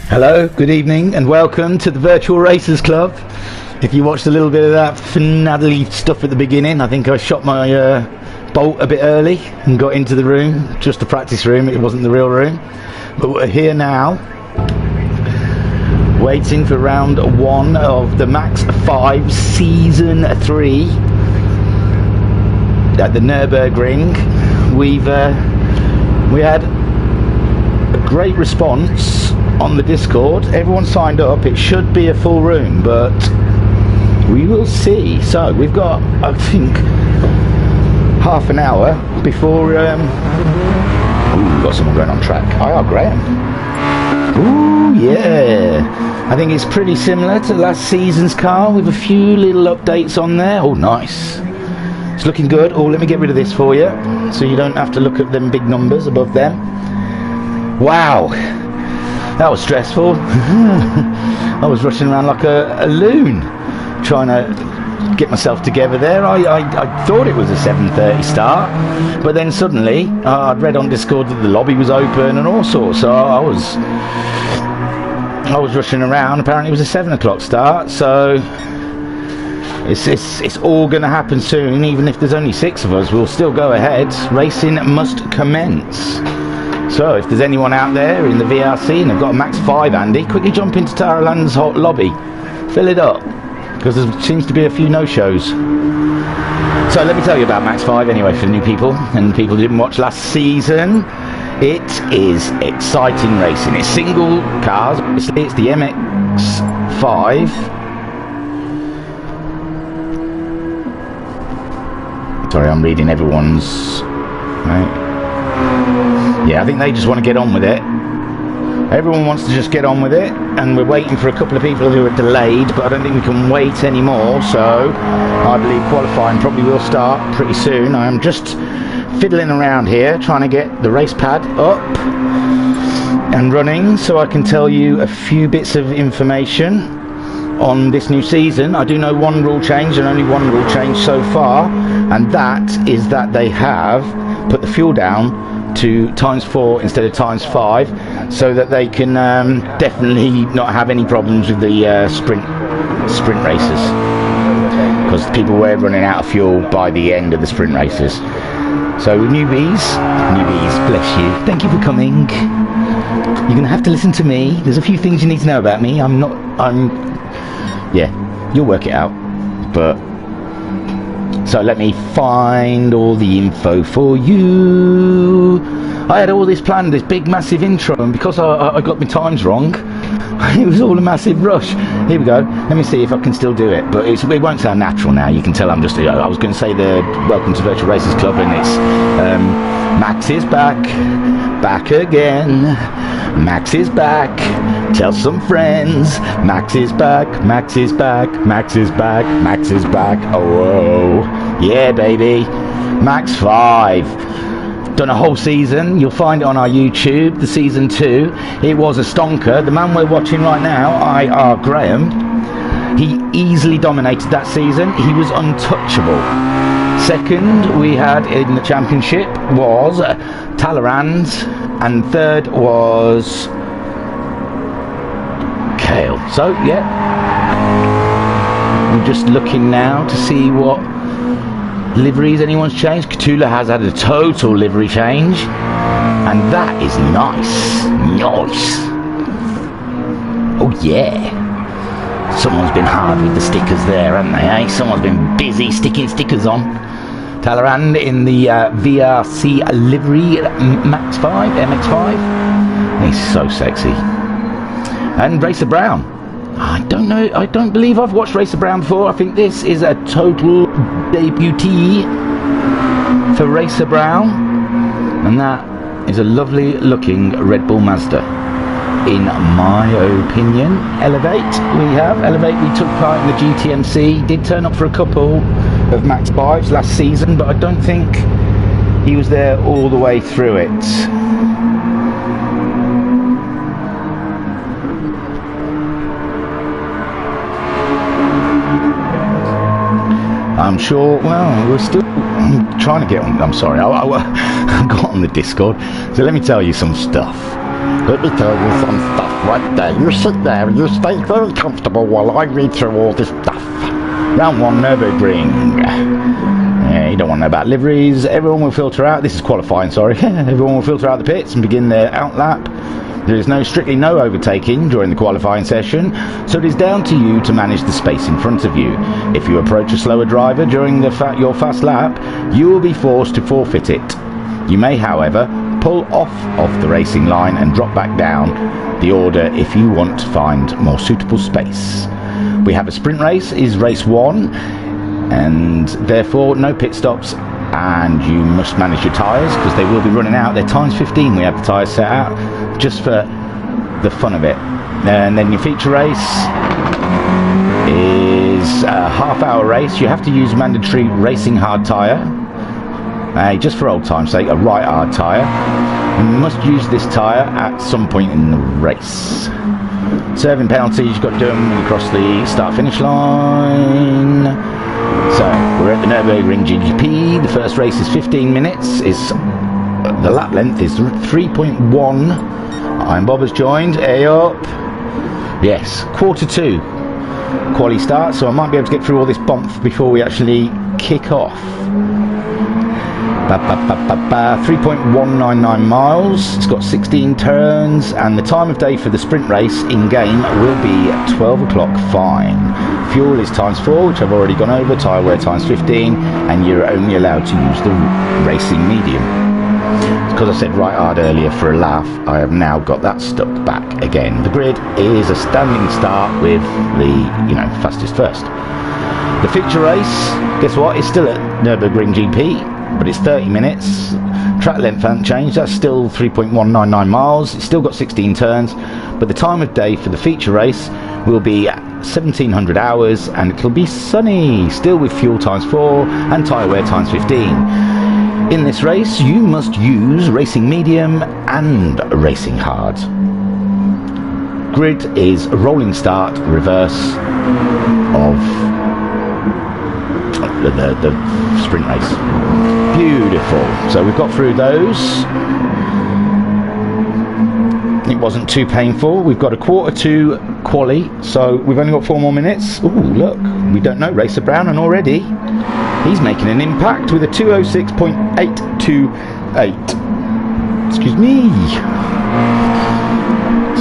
Hello, good evening, and welcome to the Virtual Racers Club. If you watched a little bit of that finaddly stuff at the beginning, I think I shot my bolt a bit early and got into the room, just the practice room, it wasn't the real room. But we're here now, waiting for round 1 of the MaX5 Season 3 at the Nurburgring. We had a great response on the Discord. Everyone signed up. It should be a full room, but we will see. So we've got, I think, half an hour before we've got someone going on track. Graham. Ooh, yeah, I think it's pretty similar to last season's car with a few little updates on there. Oh, nice, it's looking good. Oh, let me get rid of this for you so you don't have to look at them big numbers above them. Wow, that was stressful. I was rushing around like a loon trying to get myself together there. I thought it was a 7:30 start, but then suddenly I'd read on Discord that the lobby was open and all sorts, so I was rushing around. Apparently it was a 7 o'clock start, so it's all going to happen soon. Even if there's only 6 of us, we'll still go ahead. Racing must commence. So if there's anyone out there in the VRC and they've got a MaX5 handy, quickly jump into Taraland's hot lobby, fill it up, because there seems to be a few no-shows. So let me tell you about MaX5 anyway, for new people and people who didn't watch last season. It is exciting racing. It's single cars. Obviously it's the MX5. Sorry, I'm reading everyone's... Right. Yeah, I think they just want to get on with it. Everyone wants to just get on with it, and we're waiting for a couple of people who are delayed, but I don't think we can wait anymore, so I believe qualifying probably will start pretty soon. I am just fiddling around here trying to get the race pad up and running so I can tell you a few bits of information on this new season. I do know one rule change, and only one rule change so far, and that is that they have put the fuel down to ×4 instead of ×5, so that they can definitely not have any problems with the sprint races, because people were running out of fuel by the end of the sprint races. So newbies, bless you, thank you for coming. You're gonna have to listen to me. There's a few things you need to know about me. Yeah, you'll work it out. But so let me find all the info for you. I had all this planned, this big massive intro, and because I got my times wrong, it was all a massive rush. Here we go. Let me see if I can still do it, but it won't sound natural now. You can tell I'm just... I was going to say the Welcome to Virtual Racers Club, and it's Max is back again. Max is back. Tell some friends. Max is back. Max is back. Max is back. Max is back. Oh, yeah, baby. MaX5. Done a whole season. You'll find it on our YouTube, the season 2. It was a stonker. The man we're watching right now, Graham, he easily dominated that season. He was untouchable. Second we had in the championship was Talleyrand, and third was Kale. So yeah, I'm just looking now to see what liveries anyone's changed. Cthulhu has had a total livery change, and that is nice. Oh yeah, someone's been hard with the stickers there, haven't they, eh? Someone's been busy sticking stickers on. Talleyrand in the VRC livery MaX5, MX5. He's so sexy. And Racer Brown I don't know, I don't believe I've watched Racer Brown before. I think this is a total debutee for Racer Brown, and that is a lovely looking Red Bull Mazda, in my opinion. Elevate, we took part in the GTMC, did turn up for a couple of MaX5s last season, but I don't think he was there all the way through it. I'm sure, well, we're still trying to get on. I'm sorry, I got on the Discord, so let me tell you some stuff. Let me tell you some stuff right there. You sit there and you stay very comfortable while I read through all this stuff. Round 1, Nurburgring. You don't want to know about liveries. Everyone will filter out. This is qualifying, sorry. Everyone will filter out the pits and begin their outlap. There is strictly no overtaking during the qualifying session, so it is down to you to manage the space in front of you. If you approach a slower driver during your fast lap, you will be forced to forfeit it. You may, however, pull off the racing line and drop back down the order if you want to find more suitable space. We have a sprint race, is race 1, and therefore no pit stops, and you must manage your tyres because they will be running out. They're times 15 we have the tyres set out, just for the fun of it. And then your feature race is a half-hour race. You have to use mandatory racing hard tyre, just for old time's sake, a right hard tyre. You must use this tyre at some point in the race. Serving penalties, you've got to do them when you cross the start-finish line. So, we're at the Nurburgring GP. The first race is 15 minutes. The lap length is 3.1. I'm Bob has joined. Hey up. Yes, quarter 2 quali start, so I might be able to get through all this bump before we actually kick off. 3.199 miles. It's got 16 turns, and the time of day for the sprint race in game will be 12 o'clock fine. Fuel is times 4, which I've already gone over. Tyre wear times 15, and you're only allowed to use the racing medium. Because I said right hard earlier for a laugh, I have now got that stuck back again. The grid is a standing start with the fastest first. The feature race, guess what? It's still at Nurburgring GP, but it's 30 minutes. Track length hasn't changed. That's still 3.199 miles. It's still got 16 turns, but the time of day for the feature race will be 1700 hours, and it'll be sunny, still with fuel times 4 and tyre wear times 15. In this race, you must use racing medium and racing hard. Grid is a rolling start, reverse of the sprint race. Beautiful. So we've got through those. It wasn't too painful. We've got a quarter 2 quali, so we've only got 4 more minutes. Ooh, look, we don't know Racer Brown, and already he's making an impact with a 206.828. Excuse me.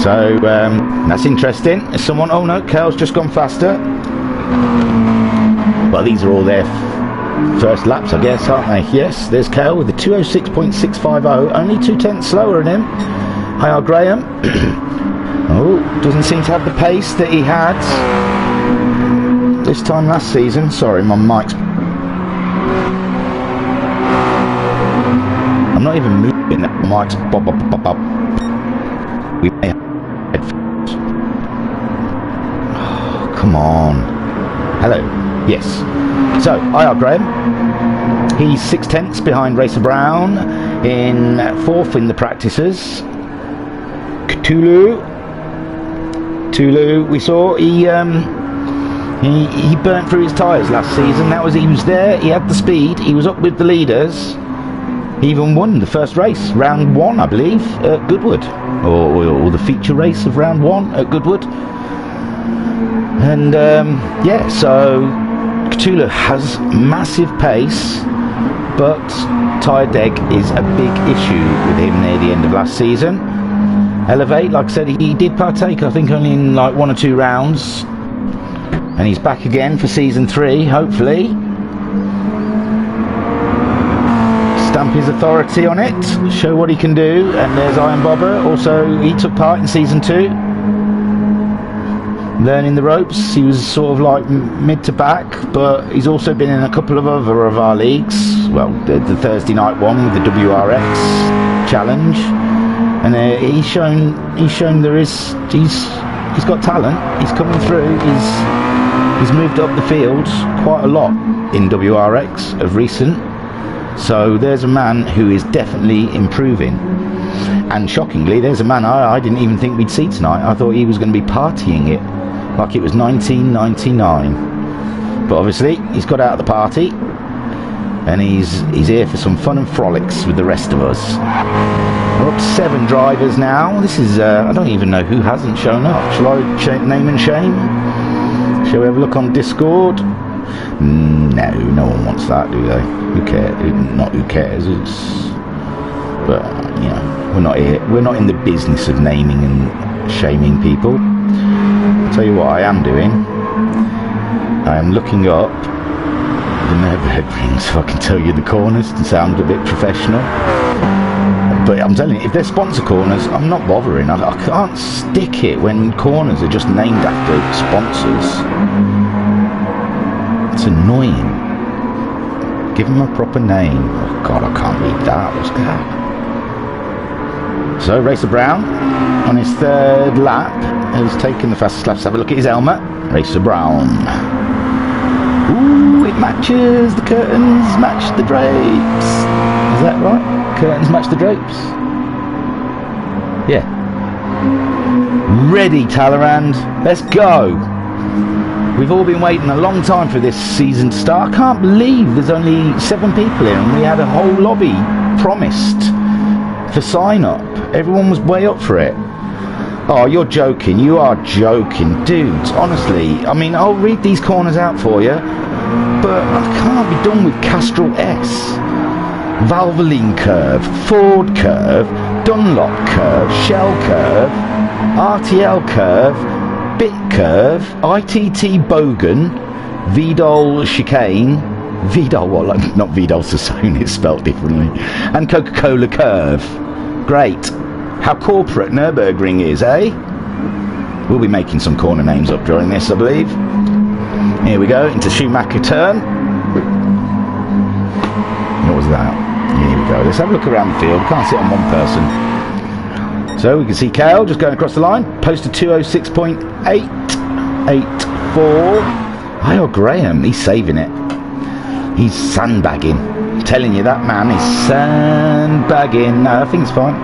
So that's interesting. Is someone? Oh no, Kel's just gone faster. Well, these are all their first laps, I guess, aren't they? Yes, there's Kel with the 206.650, only 2/10 slower than him. Hi, Graham. Oh, doesn't seem to have the pace that he had this time last season. Sorry, my mic's... I'm not even moving that mic's pop up, pop up. We may have headphones. Oh, come on. Hello. Yes. So, IR Graham. He's 6/10 behind Racer Brown, in 4th in the practices. Tulu, we saw he burnt through his tyres last season. He was there, he had the speed, he was up with the leaders. He even won the first race, round 1, I believe, at Goodwood, or the feature race of round 1 at Goodwood. And yeah, so Cthulhu has massive pace, but tyre deg is a big issue with him near the end of last season. Elevate, like I said, he did partake, I think, only in like 1 or 2 rounds, and he's back again for season 3, hopefully. Stamp his authority on it, show what he can do. And there's Iron Bobber, also he took part in season 2. learning the ropes. He was sort of like mid to back, but he's also been in a couple of other of our leagues. Well, the Thursday night one with the WRX challenge, and he's shown he's got talent. He's coming through. He's moved up the field quite a lot in WRX of recent. So there's a man who is definitely improving. And shockingly, there's a man I didn't even think we'd see tonight. I thought he was going to be partying it like it was 1999. But obviously, he's got out of the party, and he's here for some fun and frolics with the rest of us. We're up to 7 drivers now. This is, I don't even know who hasn't shown up. Shall I name and shame? Shall we have a look on Discord? No, no one wants that, do they? Who cares? Not who cares. But you know, we're not here. We're not in the business of naming and shaming people. I'll tell you what I am doing. I am looking up the Nurburgring so I can tell you the corners and sound a bit professional. But I'm telling you, if they're sponsor corners, I'm not bothering. I can't stick it when corners are just named after sponsors. It's annoying. Give them a proper name. Oh God, I can't read that. What's that? So Racer Brown, on his 3rd lap, has taken the fastest lap. Let's have a look at his helmet. Racer Brown. Ooh, it matches. The curtains match the drapes. Is that right? Curtains match the drapes? Yeah. Ready, Talleyrand. Let's go. We've all been waiting a long time for this season to start. I can't believe there's only 7 people here, and we had a whole lobby promised for sign up. Everyone was way up for it. Oh, you're joking. You are joking. Dudes, honestly. I mean, I'll read these corners out for you, but I can't be done with Castrol S. Valvoline curve, Ford curve, Dunlop curve, Shell curve, RTL curve, Bit curve, ITT Bogan, Vidal chicane, Vidal what? Like, not Vidal Sassoon, it's spelt differently, and Coca-Cola curve. Great. How corporate Nurburgring is, eh? We'll be making some corner names up during this, I believe. Here we go, into Schumacher turn. What was that? Here we go. Let's have a look around the field. Can't sit on one person. So we can see Kale just going across the line. Posted 206.884. Hiyo Graham, he's saving it. He's sandbagging. I'm telling you, that man is sandbagging. No, I think it's fine.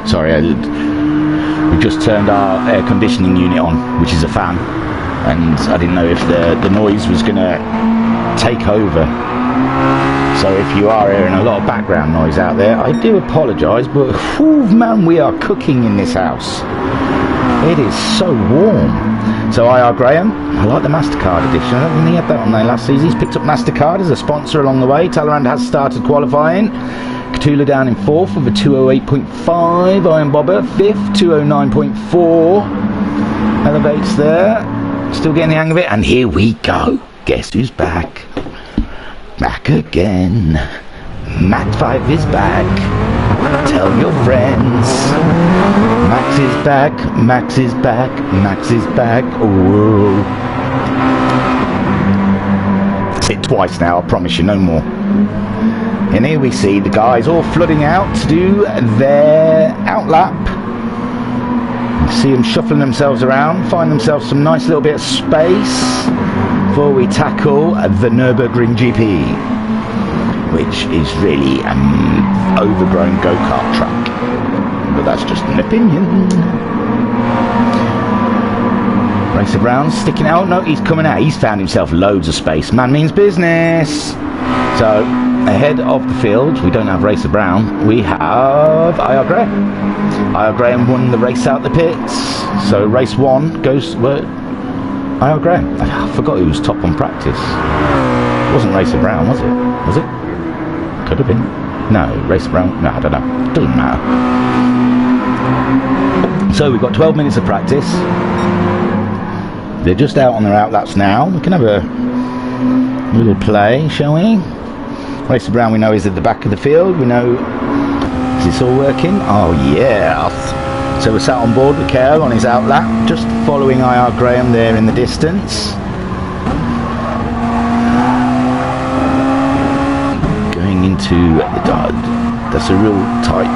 Sorry, we just turned our air conditioning unit on, which is a fan, and I didn't know if the noise was going to take over. So if you are hearing a lot of background noise out there, I do apologise, but whew, man, we are cooking in this house. It is so warm. So IR Graham, I like the MasterCard edition. I don't think he had that on there last season. He's picked up MasterCard as a sponsor along the way. Talleyrand has started qualifying. Catula down in 4th with a 208.5. Iron Bobber 5th, 209.4. Elevates there. Still getting the hang of it. And here we go. Guess who's back? Back again. MaX5 is back. Tell your friends. Max is back. Max is back. Max is back. Oh. That's it twice now. I promise you, no more. And here we see the guys all flooding out to do their outlap. You see them shuffling themselves around, find themselves some nice little bit of space before we tackle the Nurburgring GP, which is really an overgrown go-kart track, but that's just an opinion. Racer Brown's sticking out. No, he's coming out. He's found himself loads of space. Man means business. So ahead of the field, we don't have Racer Brown, we have IR Graham. IR Graham won the race out the pits, so race 1 goes where IR Graham. I forgot who was top on practice. It wasn't Racer Brown, was it? Was it? Could have been. No, Racer Brown. No, I don't know. Doesn't matter. So we've got 12 minutes of practice. They're just out on their outlaps now. We can have a little play, shall we? Racer Brown, we know, is at the back of the field. We know, is this all working? Oh yes. So we're sat on board with Kerr on his outlap, just following IR Graham there in the distance. Going into that's a real tight,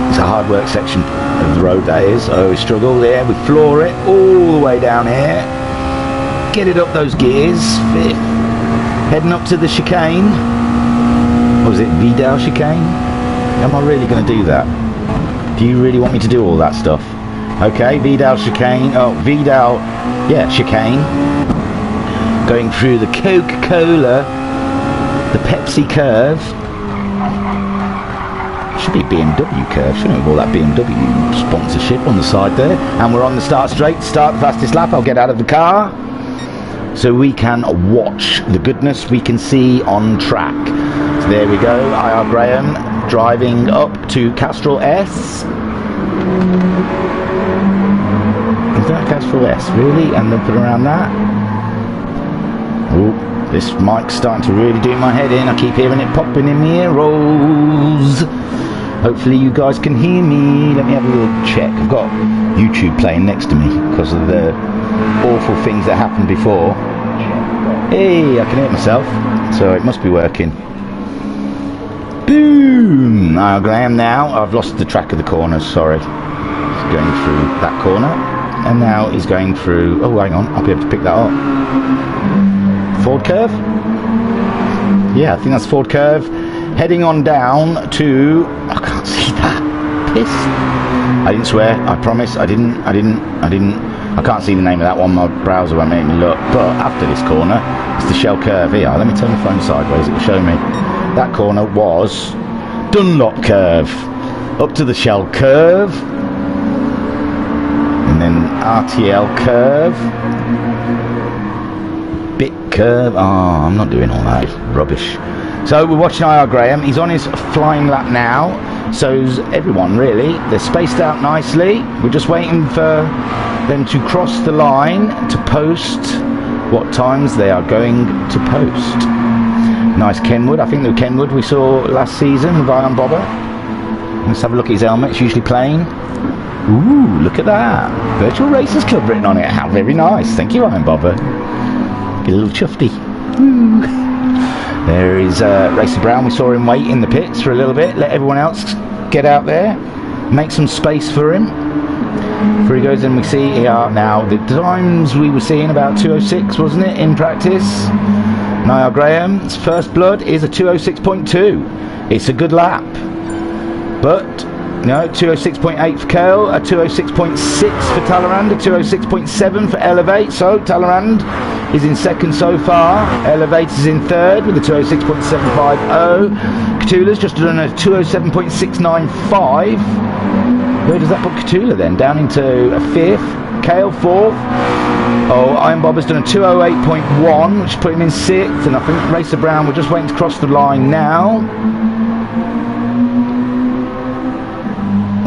it's a hard work section of the road, that is. I always struggle there. We floor it all the way down here. Get it up those gears. Heading up to the chicane. What was it, Vidal chicane? Am I really going to do that? Do you really want me to do all that stuff? Okay, Vidal chicane. Oh, Vidal, yeah, chicane. Going through the Coca-Cola, the Pepsi curve. Should be BMW curve, shouldn't it? With all that BMW sponsorship on the side there. And we're on the start straight. Start the fastest lap. I'll get out of the car so we can watch the goodness we can see on track. So there we go. IR Graham driving up to Castrol S. Is that Castrol S, really? And then put around that. Oh, this mic's starting to really do my head in. I keep hearing it popping in the ear rolls. Hopefully you guys can hear me. Let me have a little check. I've got YouTube playing next to me because of the awful things that happened before. Hey, I can hear myself, so it must be working. Boom! Now Graham, now I've lost the track of the corners, sorry. He's going through that corner, and now he's going through, oh hang on, I'll be able to pick that up. Ford curve? Yeah, I think that's Ford curve. Heading on down to, I can't see that, piss. I didn't swear, I promise, I didn't. I can't see the name of that one, my browser won't make me look, but after this corner, it's the Shell curve here. Let me turn the phone sideways, it will show me. That corner was Dunlop curve, up to the Shell curve, and then RTL curve, bit curve, oh, I'm not doing all that, it's rubbish. So we're watching IR Graham, he's on his flying lap now, so's everyone really, they're spaced out nicely, we're just waiting for them to cross the line to post what times they are going to post. Nice Kenwood, I think the Kenwood we saw last season with Iron Bobber. Let's have a look at his helmet, it's usually plain. Ooh, look at that, Virtual Racers Club written on it, how very nice, thank you Iron Bobber. Get a little chuffy. Ooh. There is Racer Brown, we saw him wait in the pits for a little bit, let everyone else get out there, make some space for him. Before he goes in, we see here now the times we were seeing about 206, wasn't it, in practice? Niall Graham's first blood is a 206.2. It's a good lap. But, no, 206.8 for Kale, a 206.6 for Talleyrand, a 206.7 for Elevate. So, Talleyrand is in second so far. Elevate is in third with a 206.750. Catula's just done a 207.695. Where does that put Catula then? Down into a fifth. Kale fourth. Oh, Iron Bob has done a 208.1, which put him in sixth. And I think Racer Brown, we're just waiting to cross the line now.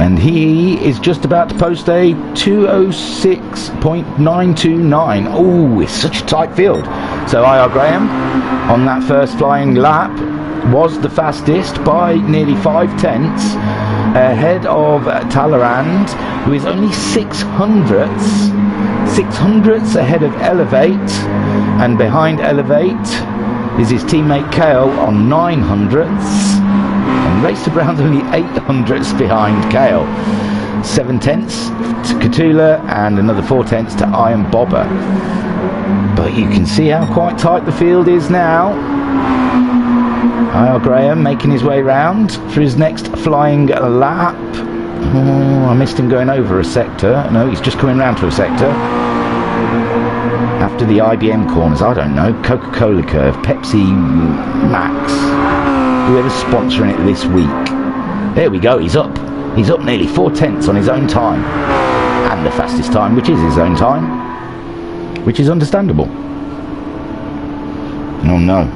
And he is just about to post a 206.929. Oh, it's such a tight field. So IR Graham, on that first flying lap, was the fastest by nearly 5/10, ahead of Talleyrand, who is only 600ths ahead of Elevate, and behind Elevate is his teammate Kale on 900ths, and Racer Brown's only 800ths behind Kale. 7/10 to Catula and another 4/10 to Iron Bobber. But you can see how quite tight the field is now. IR Graham making his way round for his next flying lap. Oh, I missed him going over a sector. No, he's just coming round to a sector. After the IBM corners, I don't know, Coca-Cola curve, Pepsi Max, whoever's sponsoring it this week. There we go, he's up. He's up nearly 4/10 on his own time. And the fastest time, which is his own time. Which is understandable. Oh no.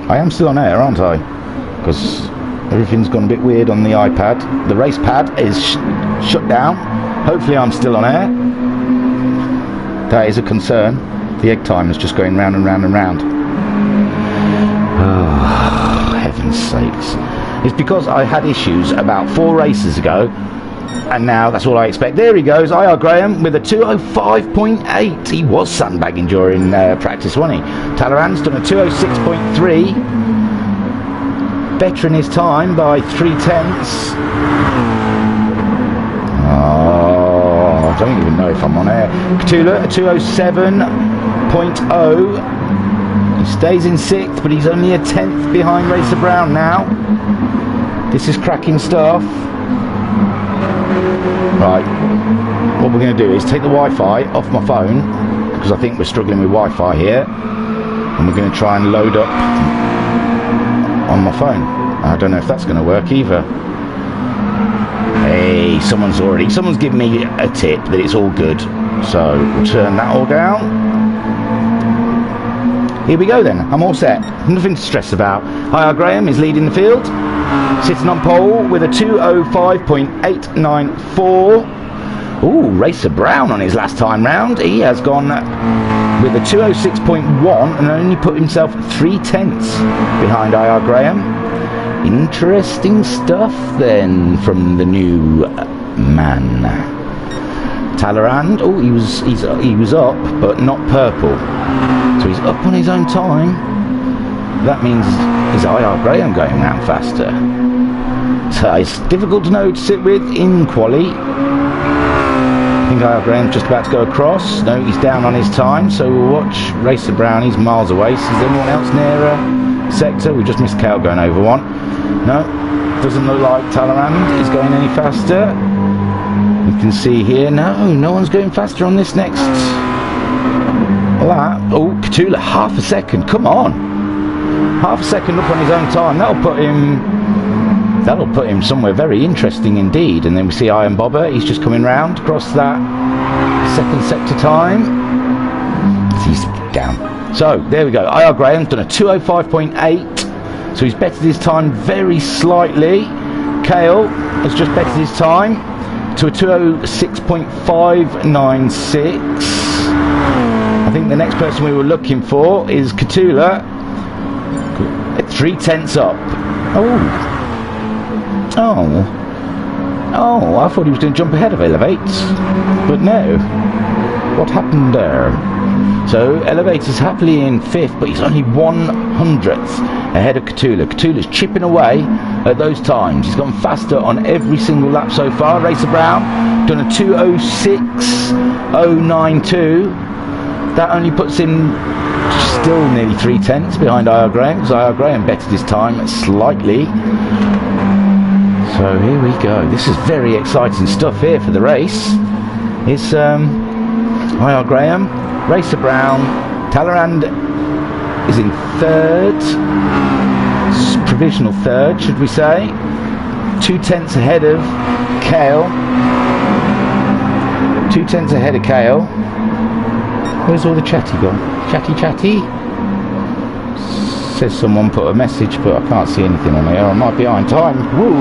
I am still on air, aren't I? Because everything's gone a bit weird on the iPad. The race pad is shut down. Hopefully I'm still on air. That is a concern. The egg timer's just going round and round and round. Oh, heaven's sakes. It's because I had issues about 4 races ago And now that's all I expect. There he goes, IR Graham with a 205.8. He was sandbagging during practice, wasn't he? Talleyrand's done a 206.3. Bettering his time by 3/10. Oh, I don't even know if I'm on air. Cthulhu, a 207.0. He stays in 6th, but he's only a 10th behind Racer Brown now. This is cracking stuff. Right, what we're going to do is take the Wi-Fi off my phone, because I think we're struggling with Wi-Fi here, and we're going to try and load up on my phone. I don't know if that's going to work either. Hey, someone's given me a tip that it's all good, so we'll turn that all down. Here we go then, I'm all set, nothing to stress about. IR Graham is leading the field, sitting on pole with a 205.894. Ooh, Racer Brown on his last time round, he has gone with a 206.1 and only put himself 3/10 behind IR Graham. Interesting stuff then from the new man. Talleyrand, oh, he was up, but not purple. So he's up on his own time. That means is IR Graham going round faster? So it's difficult to know to sit with in quali. I think IR Graham's just about to go across. No, he's down on his time, so we'll watch Racer Brown. He's miles away. So is anyone else near sector? We just missed Cal going over one. No, doesn't look like Talleyrand is going any faster. You can see here, no one's going faster on this next. Well, oh, Cthulhu, half a second, come on. Half a second up on his own time, that'll put him somewhere very interesting indeed. And then we see Iron Bobber, he's just coming round across that second sector time. He's down. So, there we go, IR Graham's done a 205.8, so he's bettered his time very slightly. Kale has just bettered his time to a 206.596. I think the next person we were looking for is Cthulhu at 3/10 up. Oh, I thought he was going to jump ahead of Elevates, but no. What happened there? So Elevator's happily in 5th, but he's only 1/100th ahead of Cthulhu. Cthulhu's chipping away at those times. He's gone faster on every single lap so far. Racer Brown done a 206.092. That only puts him still nearly 3/10 behind IR Graham, because IR Graham bettered his time slightly. So here we go. This is very exciting stuff here for the race. It's IR Graham, Racer Brown, Talleyrand is in 3rd, provisional 3rd should we say, 2/10 ahead of Kale, 2/10 ahead of Kale. Where's all the chatty gone? Chatty? Says someone put a message, but I can't see anything on here. Am I behind time? Woo!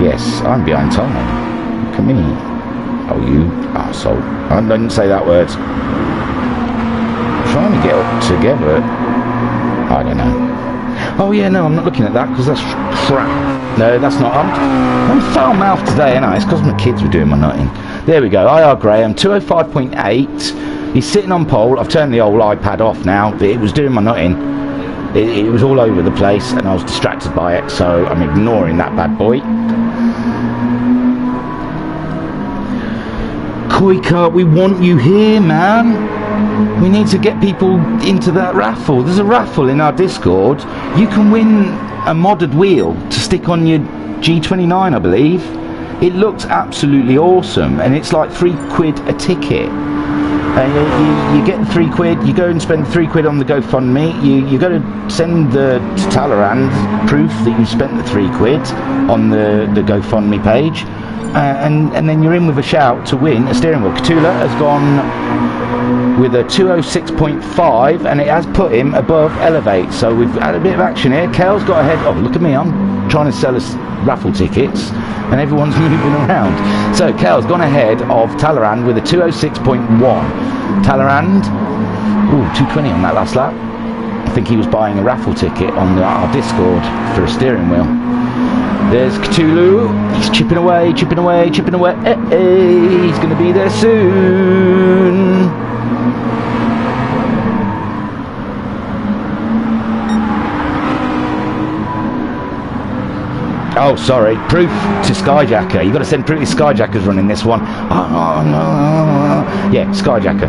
Yes, I'm behind time. Look at me. Oh, you arsehole. I didn't say that word. I'm trying to get up together. I don't know. Oh yeah, no, I'm not looking at that because that's crap. No, that's not. I'm foul-mouthed today, ain't I? It's because my kids were doing my nutting. There we go. IR Graham, 205.8. He's sitting on pole. I've turned the old iPad off now. It was doing my nutting. It was all over the place, and I was distracted by it, so I'm ignoring that bad boy. Koi Kart, we want you here, man. We need to get people into that raffle. There's a raffle in our Discord. You can win a modded wheel to stick on your G29, I believe. It looks absolutely awesome, and it's like £3 a ticket. You get the £3, you go and spend £3 on the GoFundMe, you got to send to Talleyrand proof that you spent the £3 on the GoFundMe page, and then you're in with a shout to win a steering wheel. Cthulhu has gone with a 206.5, and it has put him above Elevate, so we've had a bit of action here. Kale's got ahead. Oh, look at me, I'm trying to sell us raffle tickets and everyone's moving around. So Kale's gone ahead of Talleyrand with a 206.1. Talleyrand, 220 on that last lap. think he was buying a raffle ticket on our Discord for a steering wheel. There's Cthulhu. He's chipping away, chipping away, chipping away. Hey, he's going to be there soon. Oh, sorry. Proof to Skyjacker. You've got to send proof to Skyjacker's running this one. Oh, no. Yeah, Skyjacker.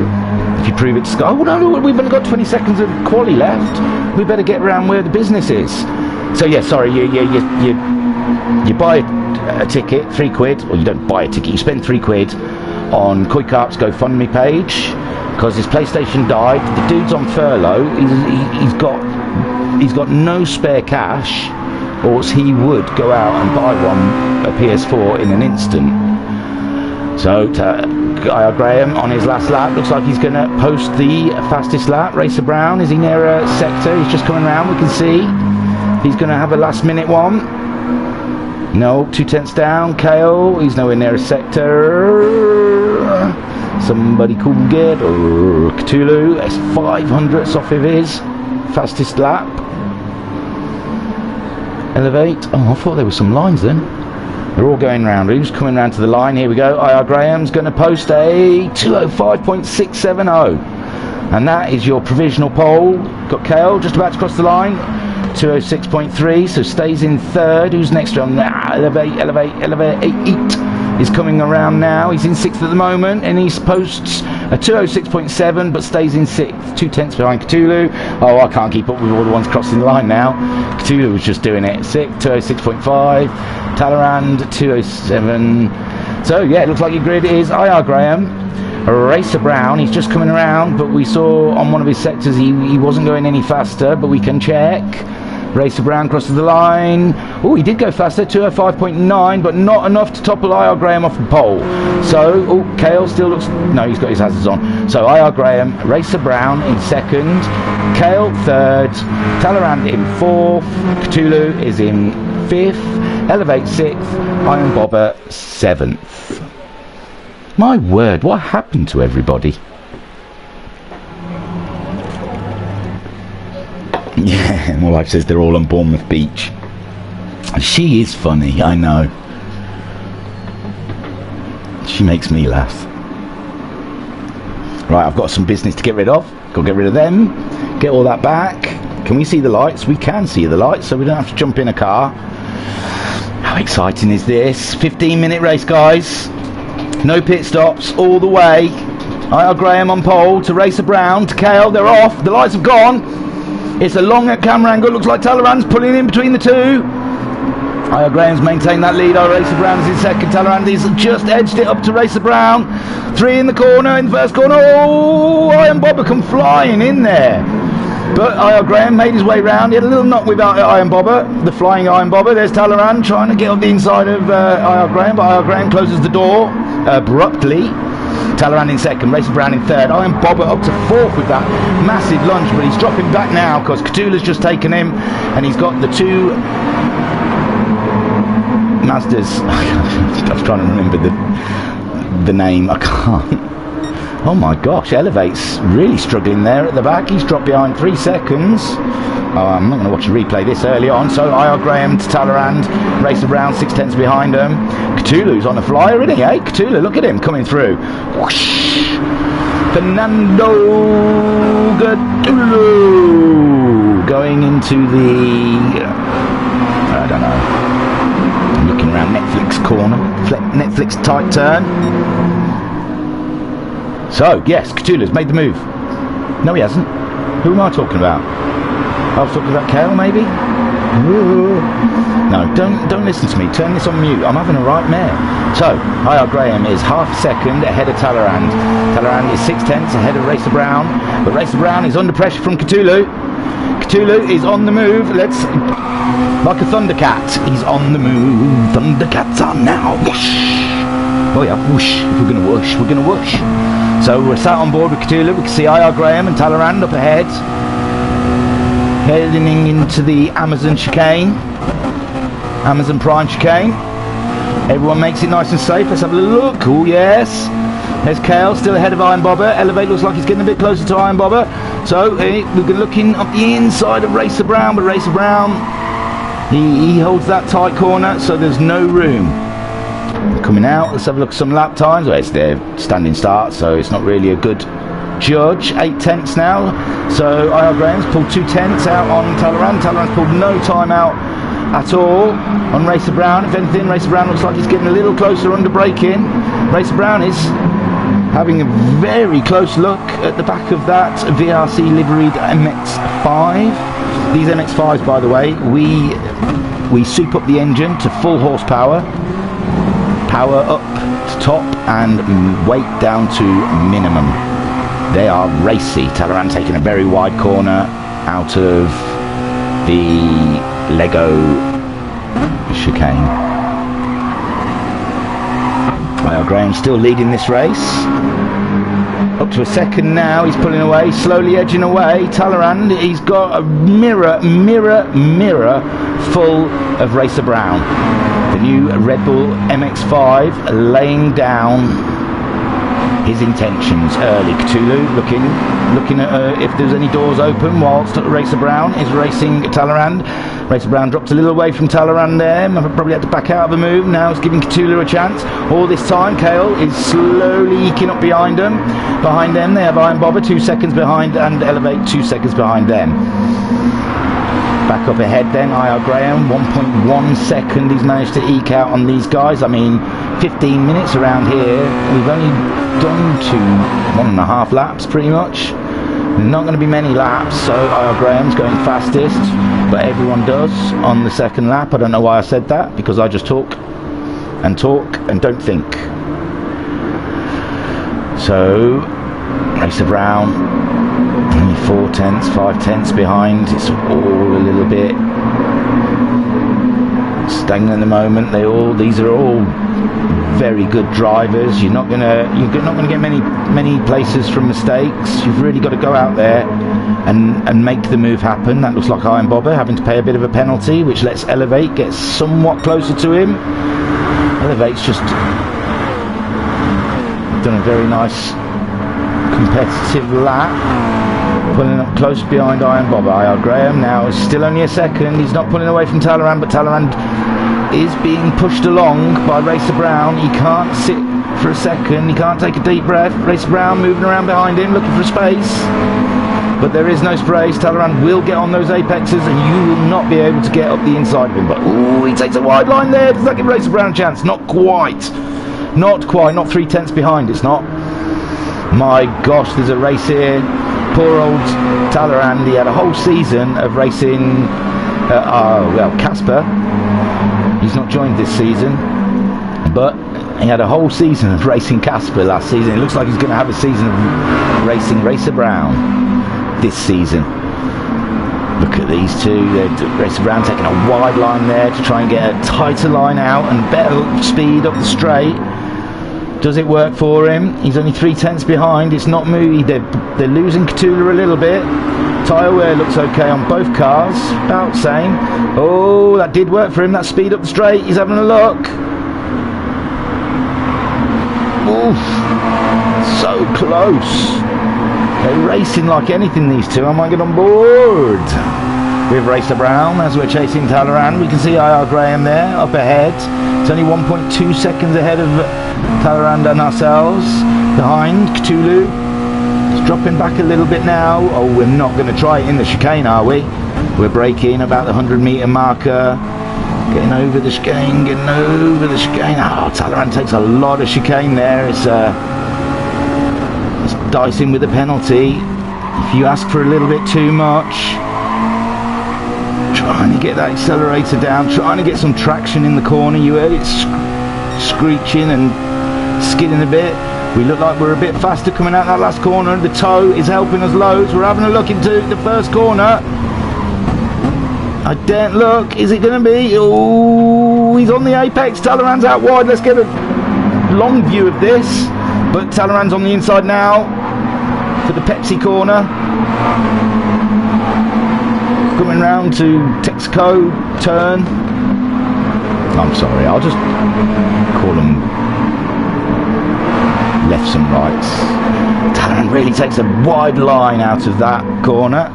If you prove it to Sky... Oh, no, we've only got 20 seconds of quali left. We better get around where the business is. So, yeah, sorry. You buy a ticket, £3. Well, you don't buy a ticket. You spend £3 on Koikarp's GoFundMe page because his PlayStation died. The dude's on furlough. He's got no spare cash, or else he would go out and buy a PS4 in an instant. So IR Graham on his last lap looks like he's going to post the fastest lap. Racer Brown, is he near a sector? He's just coming around, we can see. He's going to have a last minute one. No, 2/10 down. Kale, he's nowhere near a sector. Somebody could get Cthulhu. It's 500ths off of his fastest lap. Elevate. Oh, I thought there were some lines then. They're all going round. Who's coming round to the line? Here we go. IR Graham's going to post a 2:05.670. And that is your provisional pole. Got Kale just about to cross the line. 2:06.3, so stays in third. Who's next on? Elevate. Eight is coming around now. He's in sixth at the moment, and he posts a 2:06.7, but stays in sixth. 2/10 behind Cthulhu. Oh, I can't keep up with all the ones crossing the line now. Cthulhu was just doing it. 2:06.5. Talleyrand 2:07. So yeah, it looks like your grid is IR Graham. Racer Brown, he's just coming around, but we saw on one of his sectors he wasn't going any faster, but we can check. Racer Brown crosses the line. Oh, he did go faster, 2:05.9, but not enough to topple IR Graham off the pole. So, oh, Kale still looks... No, he's got his hazards on. So, IR Graham, Racer Brown in second, Kale third, Talleyrand in fourth, Cthulhu is in fifth, Elevate sixth, Iron Bobber seventh. My word, what happened to everybody? Yeah, my wife says they're all on Bournemouth Beach. She is funny, I know. She makes me laugh. Right, I've got some business to get rid of. Got to get rid of them. Get all that back. Can we see the lights? We can see the lights, so we don't have to jump in a car. How exciting is this? 15-minute race, guys. No pit stops, all the way. IR Graham on pole to Racer Brown, to Kale, they're off, the lights have gone. It's a long camera angle, looks like Talleyrand's pulling in between the two. IR Graham's maintained that lead, Racer Brown's in second, Talleyrand has just edged it up to Racer Brown. 3 in the corner, in the first corner, oh, Iron Bobber come flying in there. But IR Graham made his way round. He had a little knock with Iron Bobber, the flying Iron Bobber. There's Talleyrand trying to get on the inside of IR Graham, but IR Graham closes the door abruptly. Talleyrand in second, Racer Brown in third. Iron Bobber up to fourth with that massive lunge, but he's dropping back now because Cthulhu's just taken him, and he's got the two Mazdas. I was trying to remember the name. I can't. Oh my gosh, Elevate's really struggling there at the back. He's dropped behind 3 seconds. I'm not going to watch a replay this early on. So IR Graham to Talleyrand, Racer Brown 6/10 behind him. Cthulhu's on the flyer, isn't he? Eh? Cthulhu, look at him coming through. Whoosh! Fernando Cthulhu going into the... I don't know. I'm looking around Netflix corner. Netflix tight turn. So, yes, Cthulhu's made the move. No, he hasn't. Who am I talking about? I was talking about Kale, maybe? Ooh. No, don't listen to me. Turn this on mute. I'm having a right mare. So, IR Graham is half a second ahead of Talleyrand. Talleyrand is 6/10 ahead of Racer Brown. But Racer Brown is under pressure from Cthulhu. Cthulhu is on the move. Let's... Like a Thundercat. He's on the move. Thundercats are now. Whoosh. Oh yeah, whoosh. If we're going to whoosh, we're going to whoosh. So we're sat on board with Cthulhu. We can see IR Graham and Talleyrand up ahead. Heading into the Amazon chicane. Amazon Prime chicane. Everyone makes it nice and safe. Let's have a little look. Oh yes. There's Kale still ahead of Iron Bobber. Elevate looks like he's getting a bit closer to Iron Bobber. So we're looking up the inside of Racer Brown, but Racer Brown, he holds that tight corner, so there's no room. Coming out, let's have a look at some lap times. Well, it's their standing start, so it's not really a good judge. 8 tenths now. So IR Graham's pulled 2 tenths out on Talleyrand. Talleyrand's pulled no time out at all on Racer Brown. If anything, Racer Brown looks like he's getting a little closer under braking. Racer Brown is having a very close look at the back of that VRC liveried MX5. These MX5s, by the way, we soup up the engine to full horsepower, power up to top, and weight down to minimum. They are racy. Talleyrand taking a very wide corner out of the Lego chicane. Graham still leading this race. Up to a second now, he's pulling away, slowly edging away. Talleyrand, he's got a mirror full of Racer Brown. The new Red Bull MX5 laying down his intentions early. Cthulhu looking at if there's any doors open whilst Racer Brown is racing Talleyrand. Racer Brown dropped a little away from Talleyrand there. Probably had to back out of a move. Now it's giving Cthulhu a chance. All this time, Kale is slowly eking up behind them. Behind them, they have Iron Bobber 2 seconds behind, and Elevate 2 seconds behind them. Back up ahead then, IR Graham, 1.1 second he's managed to eke out on these guys. I mean, 15 minutes around here. We've only done 1.5 laps pretty much. Not going to be many laps, so IR Graham's going fastest, but everyone does on the second lap. I don't know why I said that, because I just talk and don't think. So, Racer Brown, only 4 tenths, 5 tenths behind. It's all a little bit stagnant at the moment. These are all very good drivers. You're not gonna get many places from mistakes. You've really got to go out there and make the move happen. That looks like Iron Bobber having to pay a bit of a penalty, which lets Elevate get somewhat closer to him. Elevate's just done a very nice competitive lap, pulling up close behind Iron Bobber. IR Graham now is still only a second. He's not pulling away from Talleyrand, but Talleyrand is being pushed along by Racer Brown. He can't sit for a second. He can't take a deep breath. Racer Brown moving around behind him, looking for space. But there is no space. Talleyrand will get on those apexes, and you will not be able to get up the inside of him. But ooh, he takes a wide line there. Does that give Racer Brown a chance? Not quite. Not quite. Not 3 tenths behind. It's not. My gosh, there's a race here. Poor old Talleyrand. He had a whole season of racing. Casper. He's not joined this season, but he had a whole season of racing Casper last season. It looks like he's going to have a season of racing Racer Brown this season. Look at these two. Racer Brown taking a wide line there to try and get a tighter line out and better speed up the straight. Does it work for him? He's only 3 tenths behind. It's not moving. They're losing Cthulhu a little bit. Tyre wear looks okay on both cars. About the same. Oh, that did work for him. That speed up the straight. He's having a look. Oof. So close. They're racing like anything, these two. I might get on board with Racer Brown as we're chasing Talleyrand. We can see IR Graham there up ahead. It's only 1.2 seconds ahead of Talleyrand and ourselves. Behind Cthulhu. It's dropping back a little bit now. Oh, we're not going to try it in the chicane, are we? We're braking about the 100-metre marker. Getting over the chicane, Oh, Talleyrand takes a lot of chicane there. It's dicing with the penalty. If you ask for a little bit too much. Trying to get that accelerator down, trying to get some traction in the corner. You heard it screeching and skidding a bit. We look like we're a bit faster coming out that last corner. The toe is helping us loads. We're having a look into the first corner. I daren't look. Is it going to be? Oh, he's on the apex. Talleyrand's out wide. Let's get a long view of this. But Talleyrand's on the inside now for the Pepsi corner. Coming round to Texaco turn. I'm sorry, I'll just call them lefts and rights. Talleyrand really takes a wide line out of that corner.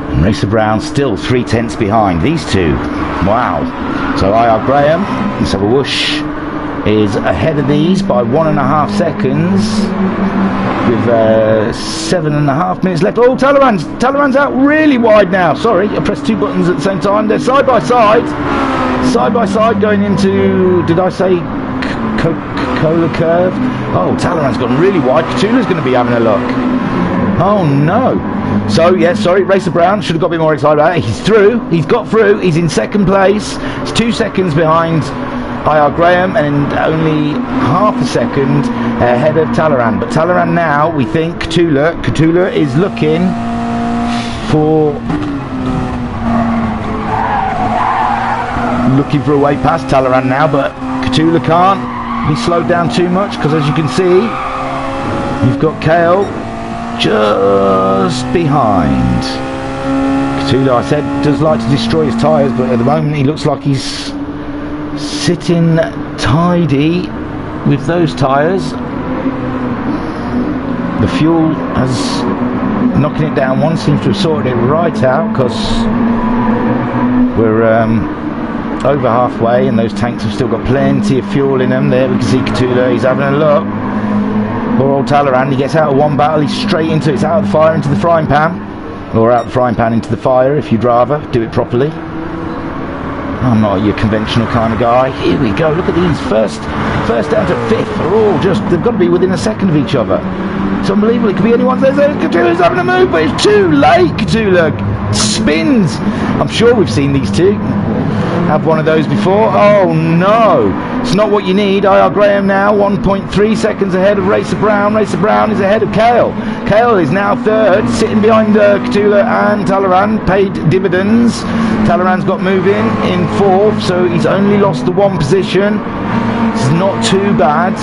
And Racer Brown still 3/10 behind. These two, wow. So IR Graham, let's have a whoosh, is ahead of these by 1.5 seconds with 7.5 minutes left. Oh, Talleyrand's out really wide now. Sorry, I pressed two buttons at the same time. They're side by side going into, did I say Coca-Cola curve? Oh, Talleyrand's gone really wide. Cthulhu's going to be having a look. Oh no. So yeah, sorry, Racer Brown should have got a bit more excited about it. He's through, he's got through, he's in second place. He's 2 seconds behind IR Graham and only half a second ahead of Talleyrand. But Talleyrand now, we think, Cthulhu is looking for a way past Talleyrand now, but Cthulhu can't be slowed down too much, because as you can see, you've got Kale just behind. Cthulhu, I said, does like to destroy his tyres, but at the moment he looks like he's sitting tidy with those tyres. The fuel has knocking it down one seems to have sorted it right out, because we're over halfway and those tanks have still got plenty of fuel in them. There we can see Cthulhu, he's having a look. Poor old Talleyrand, he gets out of one battle, he's straight into it. It's out of the fire into the frying pan, or out the frying pan into the fire if you'd rather do it properly. I'm not your conventional kind of guy. Here we go, look at these, first down to fifth are all just, they've got to be within a second of each other. It's unbelievable, it could be anyone. There's Cthulhu's having a move, but it's too late. Cthulhu spins. I'm sure we've seen these two have one of those before. Oh no, it's not what you need. IR Graham now 1.3 seconds ahead of Racer Brown. Racer Brown is ahead of Kale. Kale is now third, sitting behind Cthulhu and Talleyrand, paid dividends. Talleyrand's got moving in fourth, so he's only lost the one position. It's not too bad,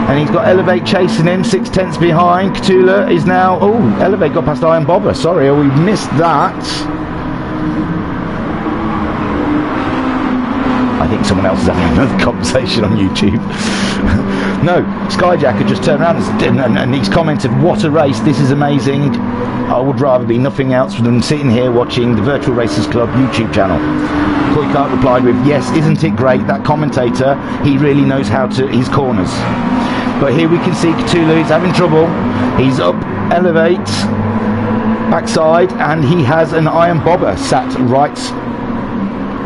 and he's got Elevate chasing him 6/10 behind. Cthulhu is now, oh, Elevate got past Iron Bobber, sorry, we missed that. I think someone else is having another conversation on YouTube. No, Skyjacker just turned around and he's commented, what a race, this is amazing. I would rather be nothing else than sitting here watching the Virtual Racers Club YouTube channel. Koikart replied with, yes, isn't it great, that commentator, he really knows how to his corners. But here we can see Cthulhu is having trouble. He's up Elevate backside, and he has an Iron Bobber sat right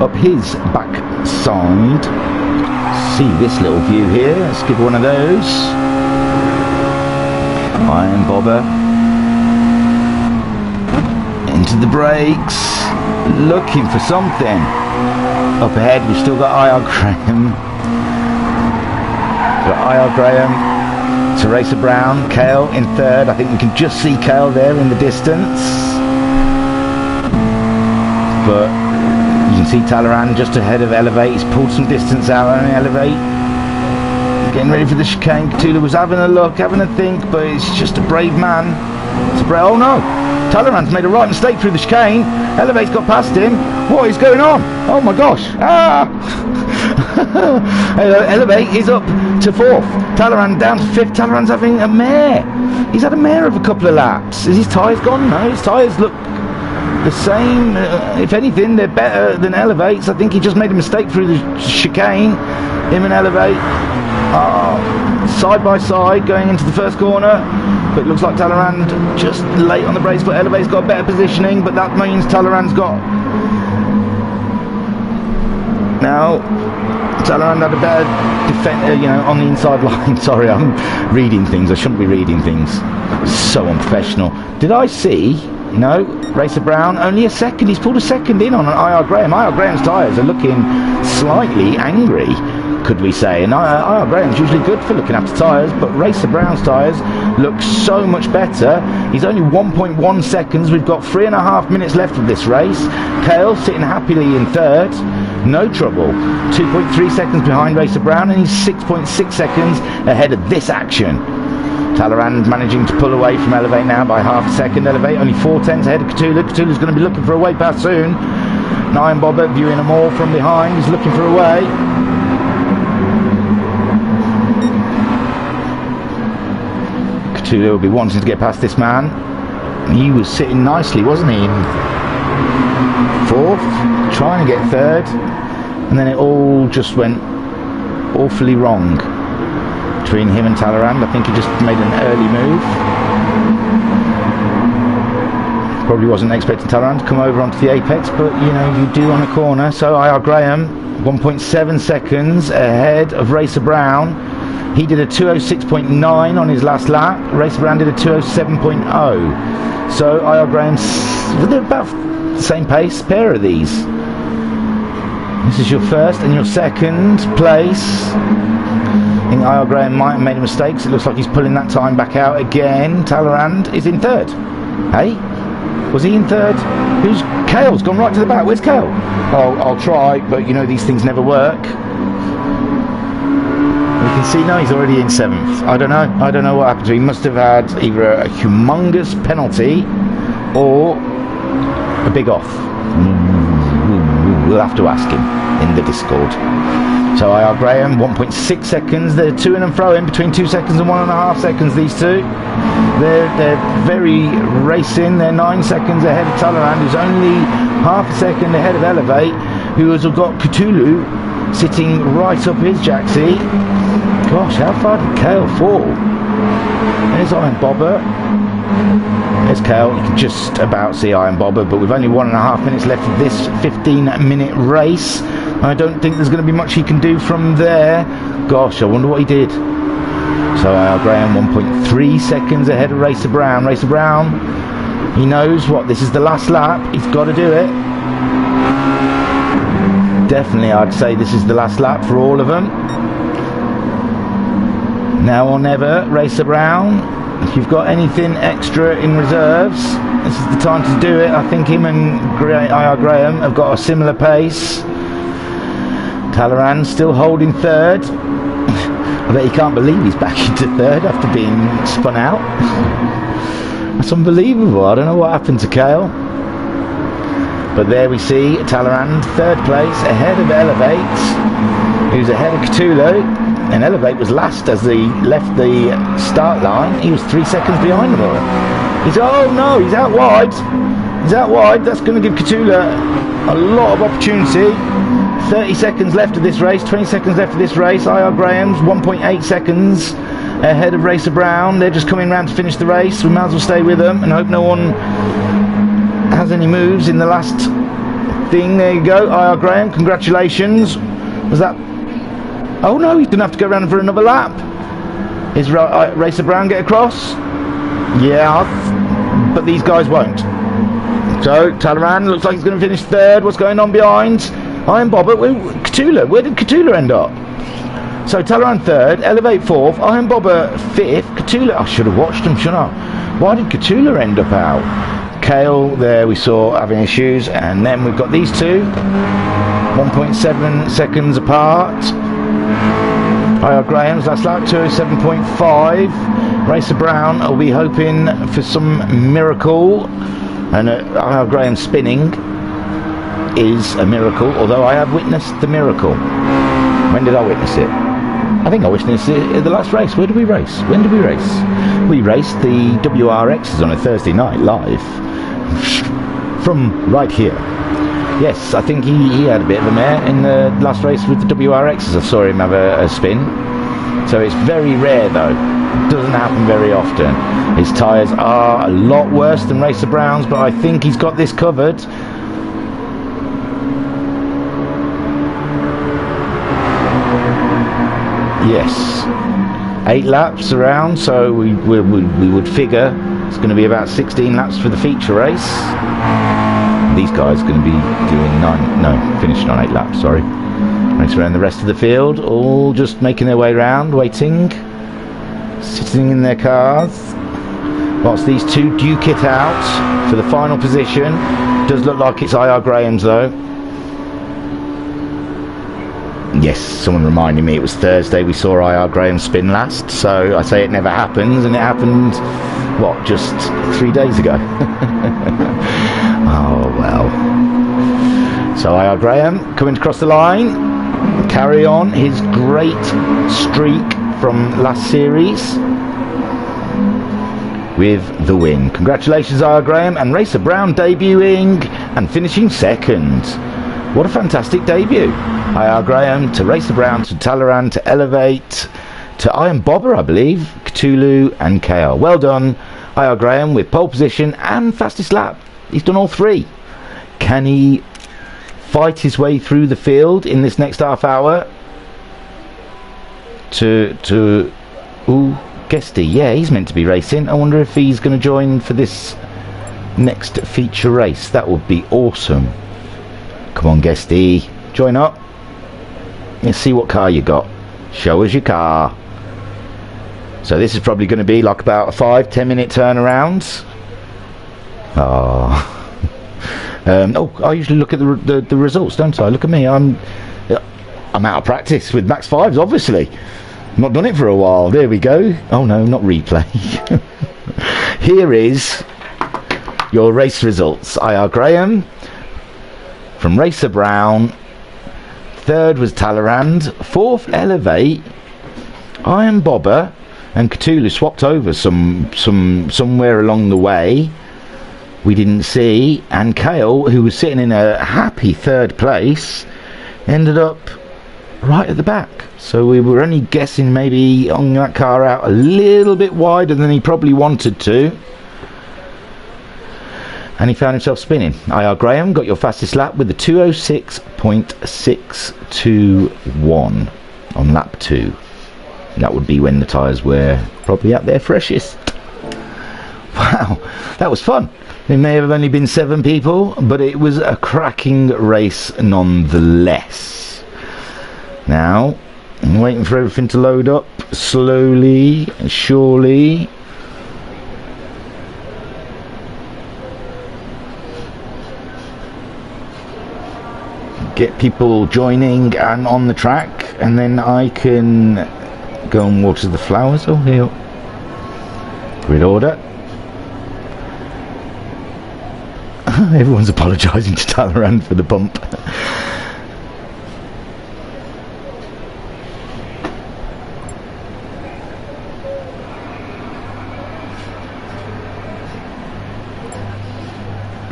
up his backside. See this little view here, let's give one of those. Iron Bobber into the brakes, looking for something. Up ahead we've still got IR Graham. Got IR Graham to Racer Brown, Kale in third. I think we can just see Kale there in the distance. But you can see Talleyrand just ahead of Elevate. He's pulled some distance out on Elevate. Getting ready for the chicane. Cthulhu was having a look, having a think, but it's just a brave man. It's a brave, oh no! Talleyrand's made a right mistake through the chicane. Elevate's got past him. What is going on? Oh my gosh! Ah! Elevate is up to fourth. Talleyrand down to fifth. Talleyrand's having a mare. He's had a mare of a couple of laps. Is his tyres gone? No, his tyres look the same. If anything, they're better than Elevate's. I think he just made a mistake through the chicane. Him and Elevate are side by side going into the first corner. But it looks like Talleyrand just late on the brakes, but Elevate's got better positioning, but that means Talleyrand's got... Now, Talleyrand had a better defender, on the inside line. Sorry, I'm reading things. I shouldn't be reading things. So unprofessional. Did I see... No, Racer Brown, only a second. He's pulled a second in on an IR Graham. IR Graham's tyres are looking slightly angry, could we say. And IR Graham's usually good for looking after tyres, but Racer Brown's tyres look so much better. He's only 1.1 seconds. We've got 3.5 minutes left of this race. Kale sitting happily in third. No trouble. 2.3 seconds behind Racer Brown, and he's 6.6 seconds ahead of this action. Talleyrand managing to pull away from Elevate now by half a second. Elevate only 4/10 ahead of Cthulhu. Cthulhu's going to be looking for a way past soon. Iron Bobber viewing them all from behind. He's looking for a way. Cthulhu will be wanting to get past this man. He was sitting nicely, wasn't he? In fourth, trying to get third, and then it all just went awfully wrong between him and Talleyrand. I think he just made an early move. Probably wasn't expecting Talleyrand to come over onto the apex, but you know, you do on a corner. So IR Graham, 1.7 seconds ahead of Racer Brown. He did a 206.9 on his last lap. Racer Brown did a 207.0. So IR Graham's, they're about the same pace, pair of these. This is your first and your second place. I think IR Graham might have made a mistake. It looks like he's pulling that time back out again. Talleyrand is in third. Hey? Was he in third? Who's Cale's gone right to the back? Where's Cale? Oh, I'll try, but you know these things never work. We can see now he's already in seventh. I don't know what happened to him. He must have had either a humongous penalty or a big off. We'll have to ask him in the Discord. So IR Graham, 1.6 seconds. They're to and fro in between 2 seconds and 1.5 seconds, these two. They're very racing. They're 9 seconds ahead of Talleyrand, who's only half a second ahead of Elevate, who has got Cthulhu sitting right up his jacksie. Gosh, how far did Cale fall? There's Iron Bobber. There's Cale. You can just about see Iron Bobber, but we've only 1.5 minutes left of this 15-minute race. I don't think there's going to be much he can do from there. Gosh, I wonder what he did. So IR Graham, 1.3 seconds ahead of Racer Brown. Racer Brown, he knows what, this is the last lap. He's got to do it. Definitely, I'd say this is the last lap for all of them. Now or never, Racer Brown. If you've got anything extra in reserves, this is the time to do it. I think him and IR Graham have got a similar pace. Talleyrand still holding third. I bet he can't believe he's back into third after being spun out. That's unbelievable. I don't know what happened to Cale. But there we see Talleyrand, third place, ahead of Elevate, who's ahead of Cthulhu. And Elevate was last as he left the start line. He was 3 seconds behind them all. Oh no, he's out wide. He's out wide. That's going to give Cthulhu a lot of opportunity. 30 seconds left of this race, 20 seconds left of this race. IR Graham's 1.8 seconds ahead of Racer Brown. They're just coming round to finish the race. We might as well stay with them and hope no one has any moves in the last thing. There you go, IR Graham, congratulations. Was that... Oh no, he's going to have to go around for another lap. Is Racer Brown get across? Yeah, but these guys won't. So Talleyrand looks like he's going to finish third. What's going on behind? Iron Bobber, Cthulhu. Where did Cthulhu end up? So Talleyrand third, Elevate fourth, Iron Bobber fifth, Cthulhu. I should have watched him, shouldn't I? Why did Cthulhu end up out? Cale there we saw having issues, and then we've got these two, 1.7 seconds apart. IR Graham's last lap 207.5. Racer Brown will be hoping for some miracle, and IR Graham spinning is a miracle, although I have witnessed the miracle. When did I witness it? I think I witnessed it at the last race. Where did we race? When did we race? We raced the WRXs on a Thursday night live from right here. Yes, I think he had a bit of a mare in the last race with the WRXs. I saw him have a spin. So it's very rare though. It doesn't happen very often. His tyres are a lot worse than Racer Brown's, but I think he's got this covered. Yes, 8 laps around, so we would figure it's going to be about 16 laps for the feature race. These guys are going to be doing finishing on 8 laps, sorry. Race around the rest of the field, all just making their way around, waiting, sitting in their cars. Whilst these two duke it out for the final position. Does look like it's IR Graham's though. Yes, someone reminded me it was Thursday we saw IR Graham spin last, so I say it never happens, and it happened, what, just 3 days ago? Oh well. So IR Graham coming across the line, carry on his great streak from last series. with the win. Congratulations, R. Graham, and Racer Brown debuting and finishing second. What a fantastic debut. IR Graham to Racer Brown to Talleyrand to Elevate to Iron Bobber, I believe, Cthulhu and KR. Well done, IR Graham, with pole position and fastest lap. He's done all three. Can he fight his way through the field in this next half hour? Ooh, Guesty, yeah, he's meant to be racing. I wonder if he's going to join for this next feature race. That would be awesome. Come on, Guesty, join up. Let's see what car you got. Show us your car. So this is probably going to be like about a 5-10 minute turnaround. I usually look at the results, don't I? Look at me. I'm out of practice with MaX5s, obviously. Not done it for a while. There we go. Oh no, not replay. Here is your race results. IR Graham from Racer Brown. Third was Talleyrand. Fourth, Elevate. Iron Bobber and Cthulhu swapped over somewhere along the way. We didn't see. And Kale, who was sitting in a happy third place, ended up right at the back. So we were only guessing maybe on that car out a little bit wider than he probably wanted to. And he found himself spinning. IR Graham got your fastest lap with the 206.621 on lap 2. And that would be when the tyres were probably at their freshest. Wow, that was fun. There may have only been 7 people, but it was a cracking race nonetheless. Now, I'm waiting for everything to load up slowly and surely. Get people joining and on the track, and then I can go and water the flowers. Oh, here. Grid order. Everyone's apologising to Talleyrand for the bump.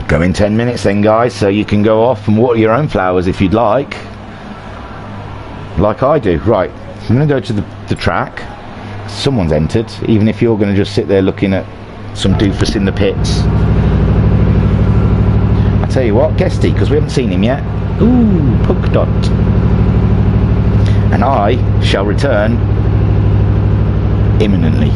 Go in 10 minutes then, guys, so you can go off and water your own flowers if you'd like I do. Right, I'm going to go to the track. Someone's entered, even if you're going to just sit there looking at some doofus in the pits. I tell you what, Guesty, because we haven't seen him yet. Ooh, polka dot. And I shall return imminently.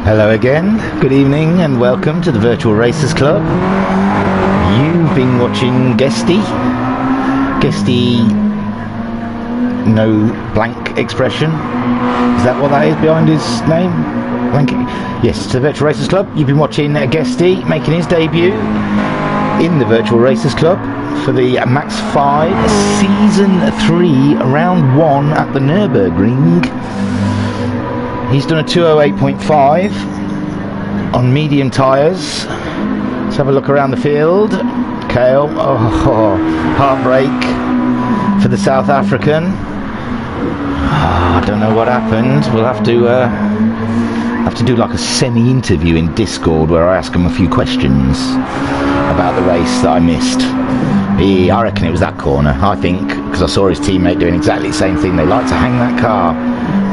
Hello again, good evening and welcome to the Virtual Racers Club. You've been watching Guesty, no blank expression. Is that what that is behind his name? Blank. Yes, to the Virtual Racers Club. You've been watching Guesty making his debut in the Virtual Racers Club for the MaX5 Season 3 Round 1 at the Nurburgring. He's done a 208.5 on medium tyres. Let's have a look around the field. Kale, heartbreak for the South African. I don't know what happened. We'll have to do like a semi-interview in Discord where I ask him a few questions about the race that I missed. I reckon it was that corner, I think, because I saw his teammate doing exactly the same thing. They like to hang that car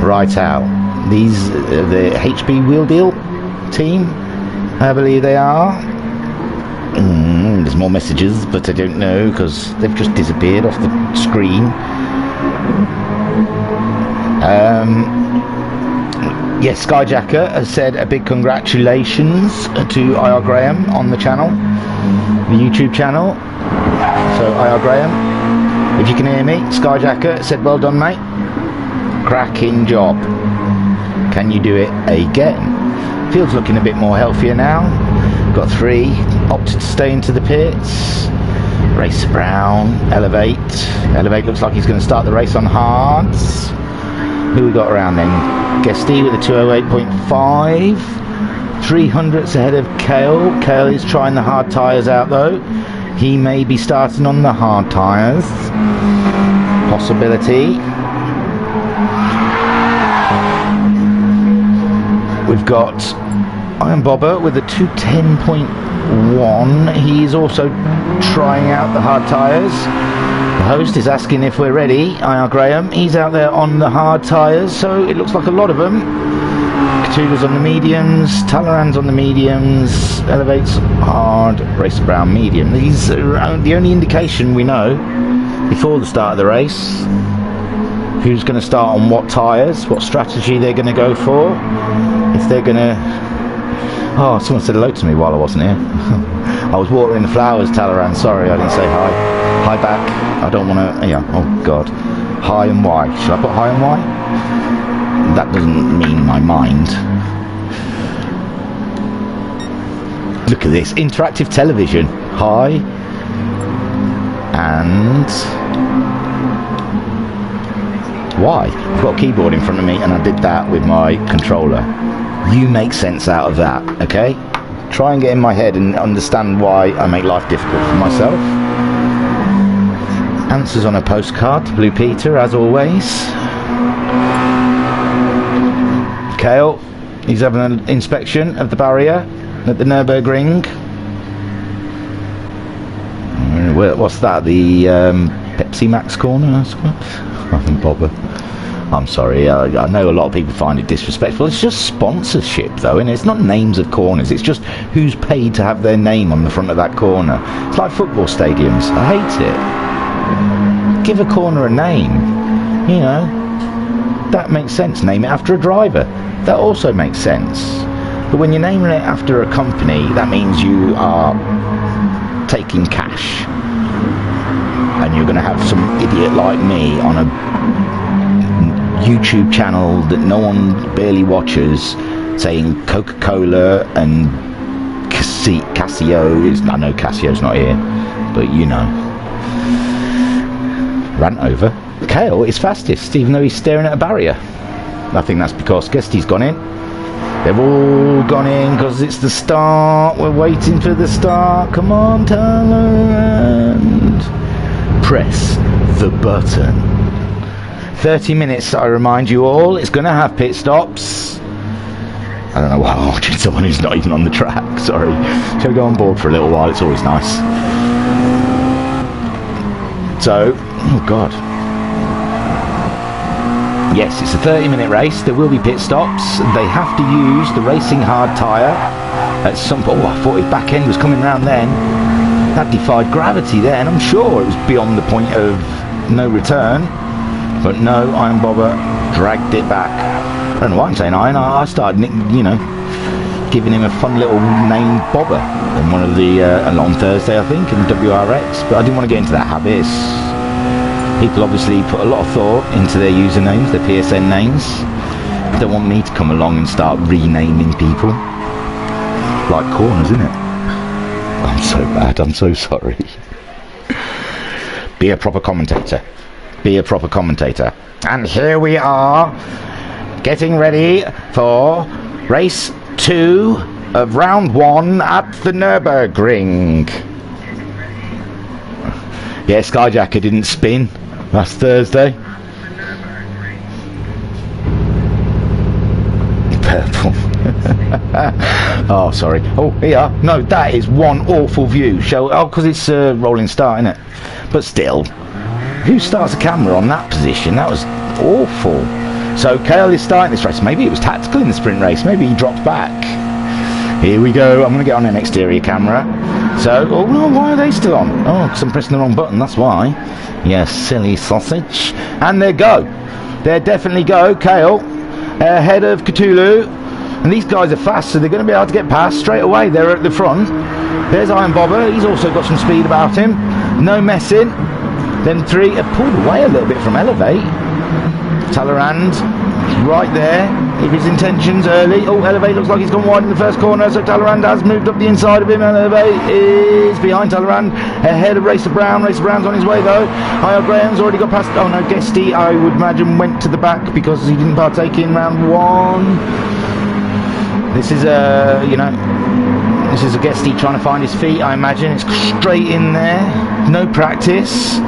right out. These the HB Wheel Deal team, I believe they are. There's more messages, but I don't know because they've just disappeared off the screen. Yes, Skyjacker has said a big congratulations to IR Graham on the channel, the YouTube channel. So IR Graham, if you can hear me, Skyjacker said well done mate, cracking job. Can you do it again? Field's looking a bit more healthier now. Got 3, opted to stay into the pits. Race Brown, Elevate looks like he's going to start the race on hards. Who we got around then? Guesty with a 208.5. 300ths ahead of Kale. Kale is trying the hard tyres out though. He may be starting on the hard tyres. Possibility. We've got Iron Bobber with a 210.1. He's also trying out the hard tyres. The host is asking if we're ready. IR Graham, he's out there on the hard tyres, so it looks like a lot of them. Cthulhu's on the mediums, Talleyrand's on the mediums, Elevate's hard, Race Brown medium. These are the only indication we know before the start of the race. Who's going to start on what tyres, what strategy they're going to go for. If they're going to... Oh, someone said hello to me while I wasn't here. I was watering the flowers, Talleyrand. Sorry, I didn't say hi. Hi back. I don't want to... Yeah, oh God. Hi and Y. Should I put hi and Y? That doesn't mean my mind. Look at this. Interactive television. Hi. And... Y. I've got a keyboard in front of me and I did that with my controller. You make sense out of that, okay? Try and get in my head and understand why I make life difficult for myself. Answers on a postcard to Blue Peter, as always. Kale, he's having an inspection of the barrier at the Nurburgring. What's that? The Pepsi Max corner? I think Bobber. I'm sorry, I know a lot of people find it disrespectful. It's just sponsorship though, and it's not names of corners, it's just who's paid to have their name on the front of that corner. It's like football stadiums. I hate it. Give a corner a name, you know, that makes sense. Name it after a driver, that also makes sense. But when you're naming it after a company, that means you are taking cash, and you're going to have some idiot like me on a YouTube channel that no one barely watches saying Coca-Cola and Casio is... I know Casio's not here, but you know. Rant over. Kale is fastest, even though he's staring at a barrier. I think that's because Guesty's gone in. They've all gone in because it's the start. We're waiting for the start. Come on, Talleyrand. Press the button. 30 minutes, I remind you all. It's going to have pit stops. I don't know why I'm watching someone who's not even on the track. Sorry. Shall we go on board for a little while? It's always nice. So, oh God. Yes, it's a 30-minute race. There will be pit stops. They have to use the racing hard tyre at some point. Oh, I thought his back end was coming round then. That defied gravity then. I'm sure it was beyond the point of no return. But no, Iron Bobber dragged it back. I don't know why I'm saying iron. I started, you know, giving him a fun little name Bobber on one of the on Thursday, I think, in the WRX. But I didn't want to get into that habit. People obviously put a lot of thought into their usernames, their PSN names. They don't want me to come along and start renaming people. Like corners, isn't it? I'm so bad. I'm so sorry. Be a proper commentator. Be a proper commentator. And here we are, getting ready for race 2 of round 1 at the Nurburgring. Yeah, Skyjacker didn't spin last Thursday. Purple. Oh, sorry. Oh, here. No, that is one awful view. Oh, because it's a rolling start, isn't it? But still, who starts a camera on that position? That was awful. So Kale is starting this race. Maybe it was tactical in the sprint race. Maybe he dropped back. Here we go. I'm going to get on an exterior camera. So, oh no, why are they still on? Oh, because I'm pressing the wrong button, that's why. Yes, silly sausage. And they go. They definitely go. Kale ahead of Cthulhu. And these guys are fast, so they're going to be able to get past straight away. They're at the front. There's Iron Bobber. He's also got some speed about him. No messing. Them three have pulled away a little bit from Elevate. Talleyrand right there. If his intentions early. Oh, Elevate looks like he's gone wide in the first corner, so Talleyrand has moved up the inside of him. Elevate is behind Talleyrand, ahead of Racer Brown. Racer Brown's on his way though. Higher Graham's already got past. Oh no, Guesty, I would imagine, went to the back because he didn't partake in round 1. This is a, this is a Guesty trying to find his feet, I imagine. It's straight in there. No practice.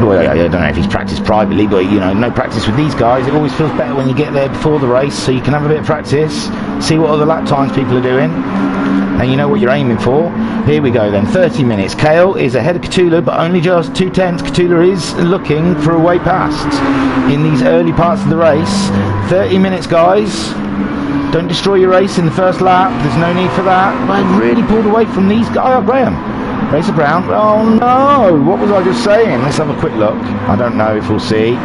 Well, I don't know if he's practiced privately, but no practice with these guys. It always feels better when you get there before the race, so you can have a bit of practice, see what other lap times people are doing, and you know what you're aiming for. Here we go then, 30 minutes. Kale is ahead of Cthulhu, but only just 2/10. Cthulhu is looking for a way past in these early parts of the race. 30 minutes, guys. Don't destroy your race in the first lap. There's no need for that. But I've really pulled away from these guys. Oh, Graham. Racer Brown. Oh no! What was I just saying? Let's have a quick look. I don't know if we'll see.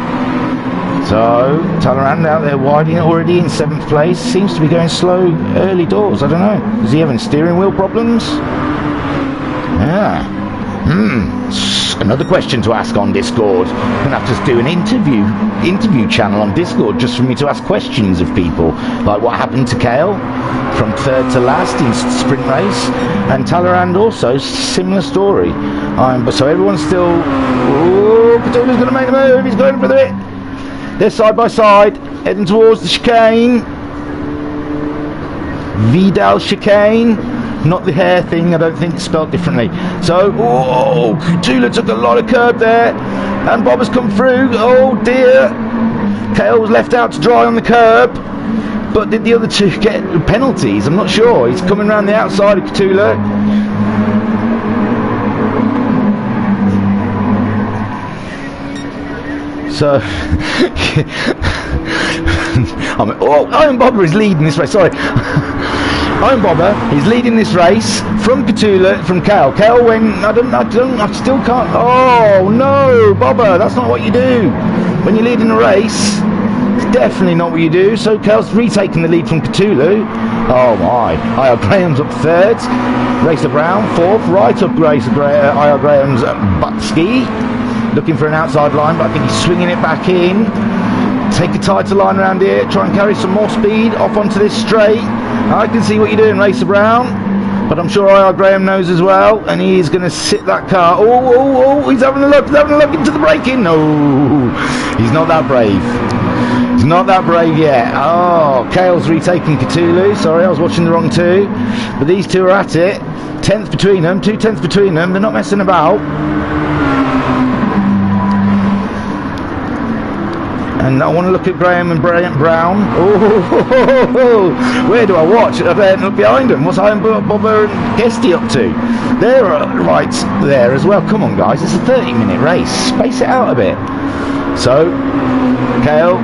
So, Talleyrand out there wide already in 7th place. Seems to be going slow early doors. I don't know. Is he having steering wheel problems? Yeah. Another question to ask on Discord. I'm going to have to do an interview channel on Discord just for me to ask questions of people. Like what happened to Kale from 3rd to last in sprint race. And Talleyrand also, similar story. So everyone's still... Oh, Cthulhu's going to make the move. He's going for it. They're side by side, heading towards the chicane. Vidal chicane. Not the hair thing, I don't think it's spelled differently. So, oh, Cthulhu took a lot of curb there. And Bob has come through. Oh dear. Kale was left out to dry on the curb. But did the other two get penalties? I'm not sure. He's coming around the outside of Cthulhu. So, Iron Bobber is leading this race. Sorry. Iron Bobber is leading this race from Cthulhu, from Kale. Kale went, I still can't. Oh no, Bobber, that's not what you do. When you're leading a race, it's definitely not what you do. So Kale's retaking the lead from Cthulhu. Oh my. I.R. Graham's up 3rd. Racer Brown 4th. Right up I.R. Graham's Butsky. Looking for an outside line, but I think he's swinging it back in. Take a tighter line around here, try and carry some more speed off onto this straight. I can see what you're doing, Racer Brown, but I'm sure I.R. Graham knows as well, and he's going to sit that car. Oh, he's having a look into the braking. No, he's not that brave. He's not that brave yet. Oh, Kale's retaking Cthulhu. Sorry, I was watching the wrong two, but these two are at it. 10th between them, 2/10 between them. They're not messing about. And I want to look at Graham and Brown. Oh, where do I watch? I better look behind them. What's Iron Bobber and Guesty up to? They're right there as well. Come on, guys. It's a 30-minute race. Space it out a bit. So, Kale,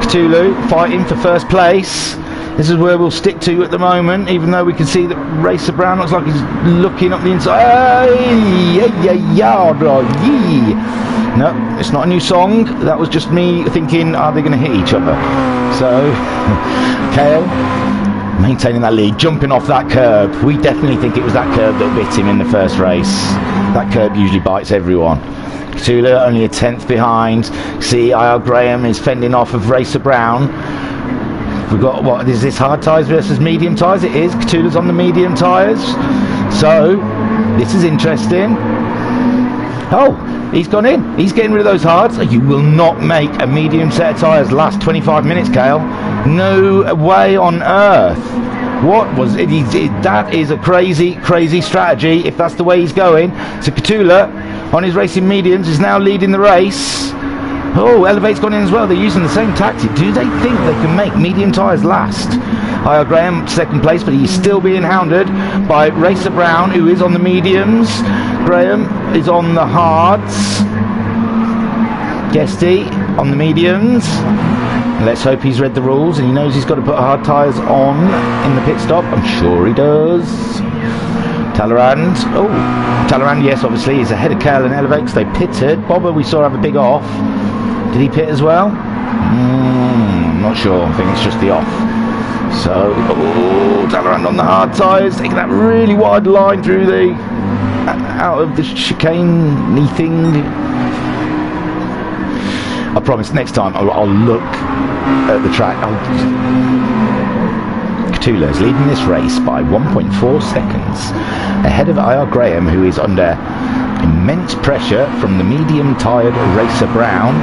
Cthulhu fighting for first place. This is where we'll stick to at the moment, even though we can see that Racer Brown looks like he's looking up the inside. No, it's not a new song. That was just me thinking, are they going to hit each other? So, Kale maintaining that lead, jumping off that curb. We definitely think it was that curb that bit him in the first race. That curb usually bites everyone. Cthulhu only a tenth behind. See, I.R. Graham is fending off of Racer Brown. We've got, what is this, hard tyres versus medium tyres? It is. Cthulhu's on the medium tyres. So, this is interesting. Oh, he's gone in. He's getting rid of those hards. You will not make a medium set of tyres last 25 minutes, Kale. No way on earth. What was it? That is a crazy, crazy strategy if that's the way he's going. So Cthulhu, on his racing mediums, is now leading the race. Oh, Elevate's gone in as well. They're using the same tactic. Do they think they can make medium tyres last? I.R. Graham, second place, but he's still being hounded by Racer Brown, who is on the mediums. Graham is on the hards. Guesty on the mediums. Let's hope he's read the rules and he knows he's got to put hard tyres on in the pit stop. I'm sure he does. Talleyrand. Oh, Talleyrand, yes, obviously, is ahead of Kale and Elevate because they pitted. Bobber, we saw have a big off. Did he pit as well? Not sure. I think it's just the off. So, oh, Talleyrand on the hard tyres, taking that really wide line through the out of the chicane thing. I promise next time I'll look at the track. Cthulhu is leading this race by 1.4 seconds ahead of I.R. Graham, who is under immense pressure from the medium-tired Racer Brown,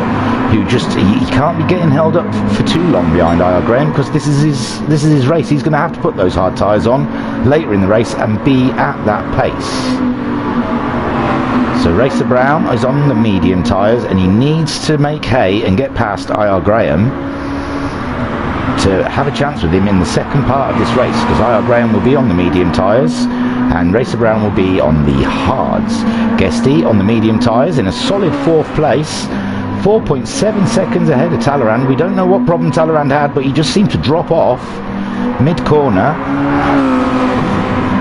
who just he can't be getting held up for too long behind I.R. Graham because this is his race. He's going to have to put those hard tyres on later in the race and be at that pace. So Racer Brown is on the medium tyres and he needs to make hay and get past I.R. Graham to have a chance with him in the second part of this race, because I.R. Graham will be on the medium tyres and Racer Brown will be on the hards. Guesty on the medium tyres in a solid fourth place, 4.7 seconds ahead of Talleyrand. We don't know what problem Talleyrand had, but he just seemed to drop off mid-corner.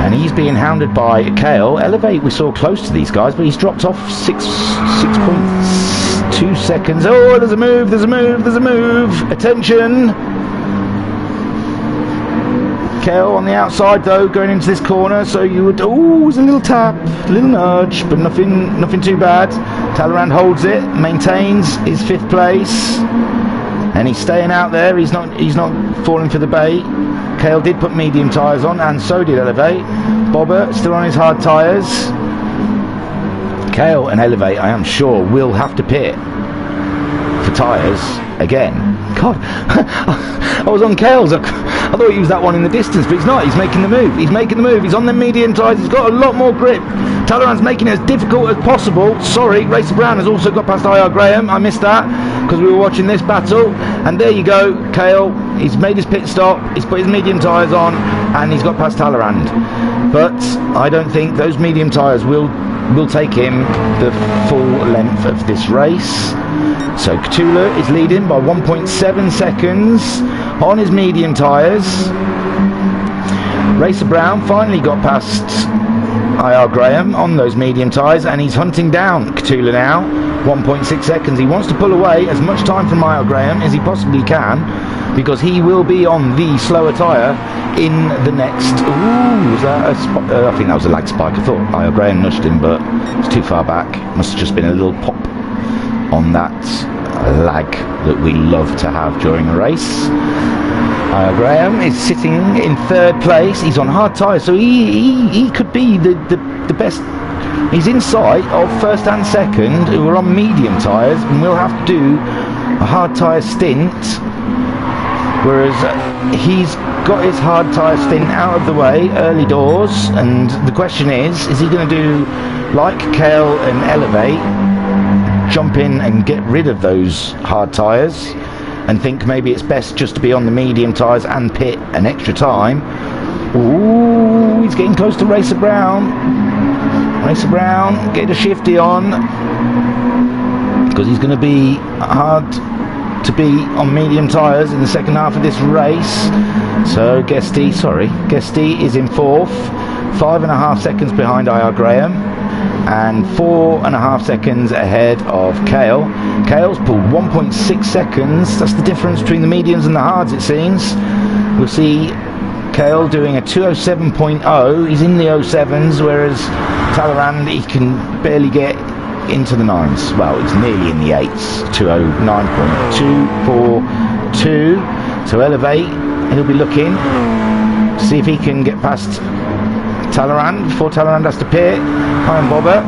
And he's being hounded by Kale. Elevate, we saw close to these guys, but he's dropped off 6.2 seconds. Oh, there's a move, there's a move, there's a move. Attention. Kale on the outside though, going into this corner, so you would, oh, there's a little tap, a little nudge, but nothing too bad. Talleyrand holds it, maintains his fifth place. And he's staying out there, he's not falling for the bait. Kale did put medium tyres on, and so did Elevate. Bobber still on his hard tyres. Kale and Elevate, I am sure, will have to pit for tyres again. God, I was on Kale's. I thought he was that one in the distance, but he's not. He's making the move. He's making the move. He's on the medium tyres. He's got a lot more grip. Talleyrand's making it as difficult as possible. Sorry, Racer Brown has also got past I.R. Graham. I missed that because we were watching this battle. And there you go, Kale. He's made his pit stop. He's put his medium tyres on, and he's got past Talleyrand. But I don't think those medium tyres will take him the full length of this race. So Cthulhu is leading by 1.7 seconds on his medium tyres. Racer Brown finally got past I.R. Graham on those medium tyres, and he's hunting down Cthulhu now. 1.6 seconds. He wants to pull away as much time from I.R. Graham as he possibly can, because he will be on the slower tyre in the next. Ooh, was that a I think that was a lag spike. I thought I.R. Graham nudged him, but it's too far back. Must have just been a little pop on that lag that we love to have during a race. I.R. Graham is sitting in third place. He's on hard tyres, so he could be the best. He's in sight of first and second, who are on medium tyres, and we'll have to do a hard tyre stint, whereas he's got his hard tyre stint out of the way early doors. And the question is he going to do like Kale and Elevate, jump in and get rid of those hard tyres and think maybe it's best just to be on the medium tyres and pit an extra time? Ooh, he's getting close to Racer Brown. Racer Brown, get a shifty on, because he's going to be hard to be on medium tyres in the second half of this race. So Guesty is in fourth, 5.5 seconds behind I.R. Graham, and 4.5 seconds ahead of Kale. Kale's pulled 1.6 seconds. That's the difference between the mediums and the hards, it seems. We'll see Kale doing a 207.0. He's in the 07s, whereas Talleyrand, he can barely get into the 9s. Well, he's nearly in the 8s. 209.242. So elevate. He'll be looking to see if he can get past Talleyrand before Talleyrand has to pit. Iron Bobber.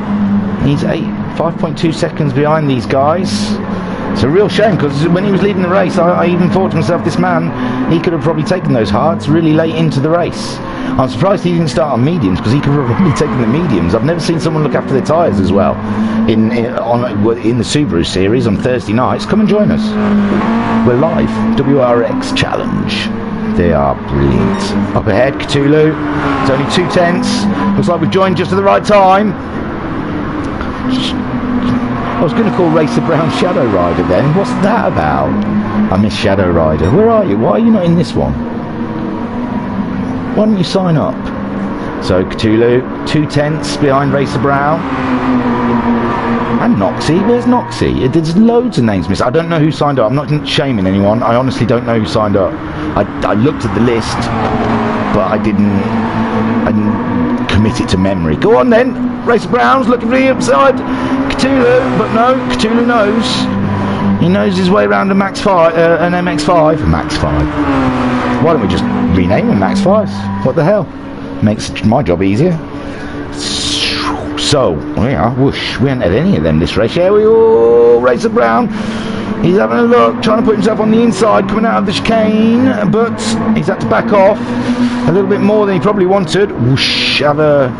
He's 5.2 seconds behind these guys. It's a real shame, because when he was leading the race, I even thought to myself, this man, he could have probably taken those hards really late into the race. I'm surprised he didn't start on mediums, because he could have probably taken the mediums. I've never seen someone look after their tyres as well in the Subaru series on Thursday nights. Come and join us. We're live. WRX Challenge. They are brilliant. Up ahead, Cthulhu. It's only 2/10. Looks like we've joined just at the right time. I was going to call Racer Brown Shadow Rider then. What's that about? I miss Shadow Rider. Where are you? Why are you not in this one? Why don't you sign up? So Cthulhu, 2/10 behind Racer Brown. And Noxie. Where's Noxie? There's loads of names missing. I don't know who signed up. I'm not shaming anyone. I honestly don't know who signed up. I looked at the list, but I didn't commit it to memory. Go on then. Racer Brown's looking for the upside. Cthulhu, but no, Cthulhu knows. He knows his way around a MaX5, an MX5. MaX5. Why don't we just rename them MaX5s? What the hell? Makes my job easier. So, yeah, whoosh, we haven't had any of them this race. Yeah, we all Racer Brown. He's having a look, trying to put himself on the inside, coming out of the chicane, but he's had to back off a little bit more than he probably wanted. Whoosh, have a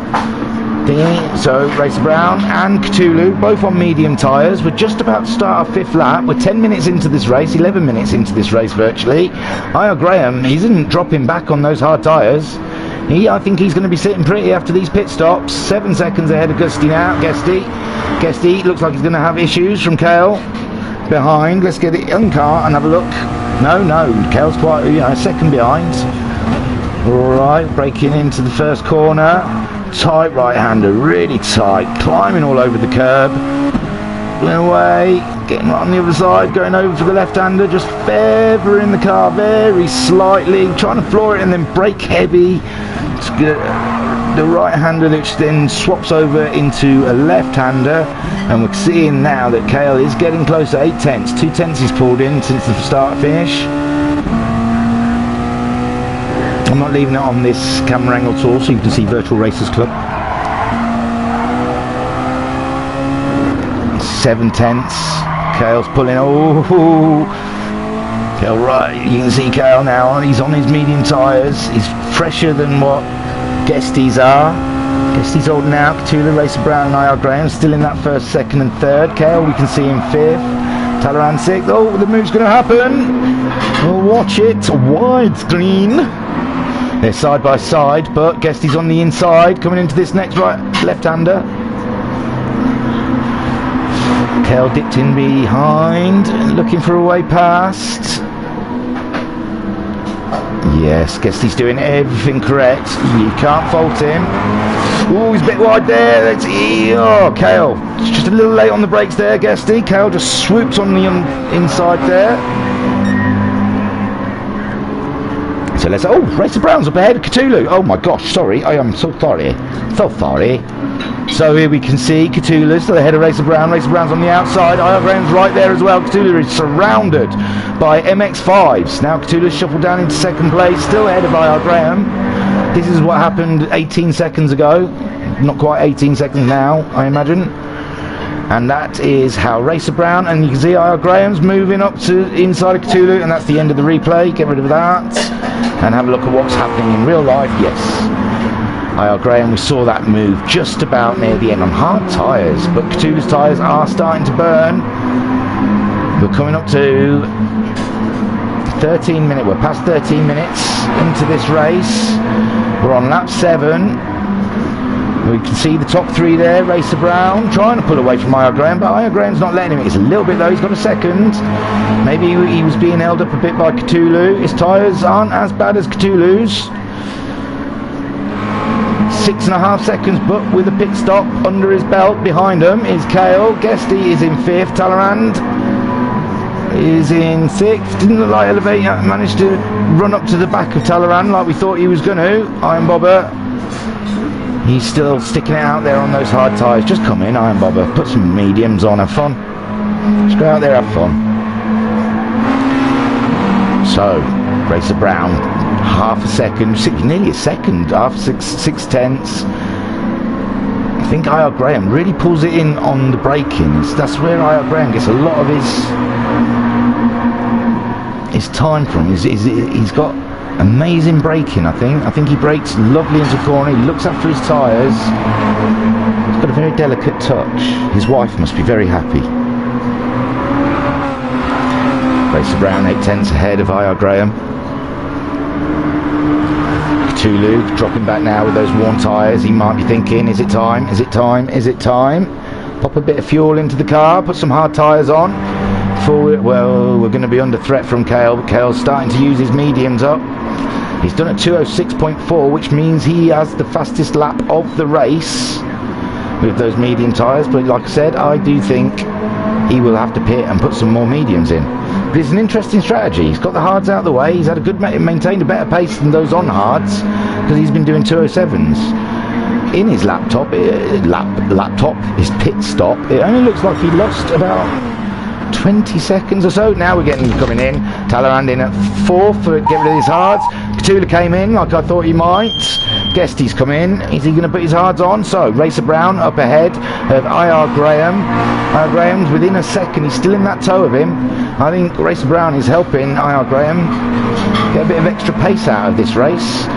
thingy. So Racer Brown and Cthulhu, both on medium tyres. We're just about to start our 5th lap. We're 10 minutes into this race, 11 minutes into this race virtually. Io Graham, he isn't dropping back on those hard tyres. I think he's going to be sitting pretty after these pit stops. 7 seconds ahead of Gusty now. Guesty looks like he's going to have issues from Kale behind. Let's get it in car and have a look. No, Kale's quite, a second behind. Alright, breaking into the first corner. Tight right-hander, really tight, climbing all over the curb. Going away, getting right on the other side, going over for the left-hander, just feathering the car very slightly, trying to floor it and then brake heavy. The right-hander which then swaps over into a left-hander, and we're seeing now that Kale is getting closer. 8/10, 2/10 he's pulled in since the start-finish. I'm not leaving it on this camera angle at all, so you can see Virtual Racers Club. 7/10. Kale's pulling. Oh, Kale right. You can see Kale now. He's on his medium tyres. He's fresher than what Guesty's are. Guesty's holding out. Cthulhu, Racer Brown, and IR Graham still in that 1st, 2nd, and 3rd. Kale, we can see him 5th. Talleyrand 6th. Oh, the move's going to happen. Oh, watch it. Widescreen. They're side by side, but Guesty's on the inside, coming into this next left-hander. Kale dipped in behind, looking for a way past. Yes, Guesty's doing everything correct. You can't fault him. Oh, he's a bit wide there. Kale, just a little late on the brakes there, Guesty. Kale just swoops on the inside there. So let's. Oh, Racer Brown's up ahead of Cthulhu. Oh my gosh, sorry. I am so sorry. So sorry. So here we can see Cthulhu still ahead of Racer Brown. Racer Brown's on the outside. IR Graham's right there as well. Cthulhu is surrounded by MX5s. Now Cthulhu's shuffled down into 2nd place, still ahead of IR Graham. This is what happened 18 seconds ago. Not quite 18 seconds now, I imagine. And that is how Racer Brown, and you can see IR Graham's moving up to inside of Cthulhu, and that's the end of the replay. Get rid of that and have a look at what's happening in real life. Yes, IR Graham, we saw that move just about near the end on hard tyres, but Cthulhu's tyres are starting to burn. We're coming up to 13 minutes, we're past 13 minutes into this race. We're on lap 7. We can see the top 3 there. Racer Brown trying to pull away from IR Graham, but IR Graham's not letting him. It's a little bit though. He's got a 2nd. Maybe he was being held up a bit by Cthulhu. His tyres aren't as bad as Cthulhu's. 6.5 seconds, but with a pit stop under his belt. Behind him is Kale. Guesty is in 5th. Talleyrand is in 6th. Didn't look like Elevate managed to run up to the back of Talleyrand like we thought he was going to. Iron Bobber, he's still sticking it out there on those hard tyres. Just come in, Iron Bobber, put some mediums on, have fun. Just go out there, have fun. So, Racer Brown, half a second, nearly a second, half 6 tenths. I think I.R. Graham really pulls it in on the braking. That's where I.R. Graham gets a lot of his time from. He's got amazing braking, I think. I think he brakes lovely into the corner. He looks after his tyres. He's got a very delicate touch. His wife must be very happy. Racer Brown 8 tenths ahead of I.R. Graham. Cthulhu dropping back now with those worn tyres. He might be thinking, is it time? Is it time? Is it time? Pop a bit of fuel into the car, put some hard tyres on. Well, we're going to be under threat from Cale. Cale's starting to use his mediums up. He's done a 206.4, which means he has the fastest lap of the race with those medium tyres. But like I said, I do think he will have to pit and put some more mediums in. But it's an interesting strategy. He's got the hards out of the way. He's had a good maintained a better pace than those on hards because he's been doing 207s. In his his pit stop, it only looks like he lost about 20 seconds or so. Now we're getting him coming in. Talleyrand in at 4th for get rid of his hards. Cthulhu came in like I thought he might. Guessed he's come in. Is he going to put his hards on? So Racer Brown up ahead of I.R. Graham. I.R. Graham's within a second. He's still in that tow of him. I think Racer Brown is helping I.R. Graham get a bit of extra pace out of this race.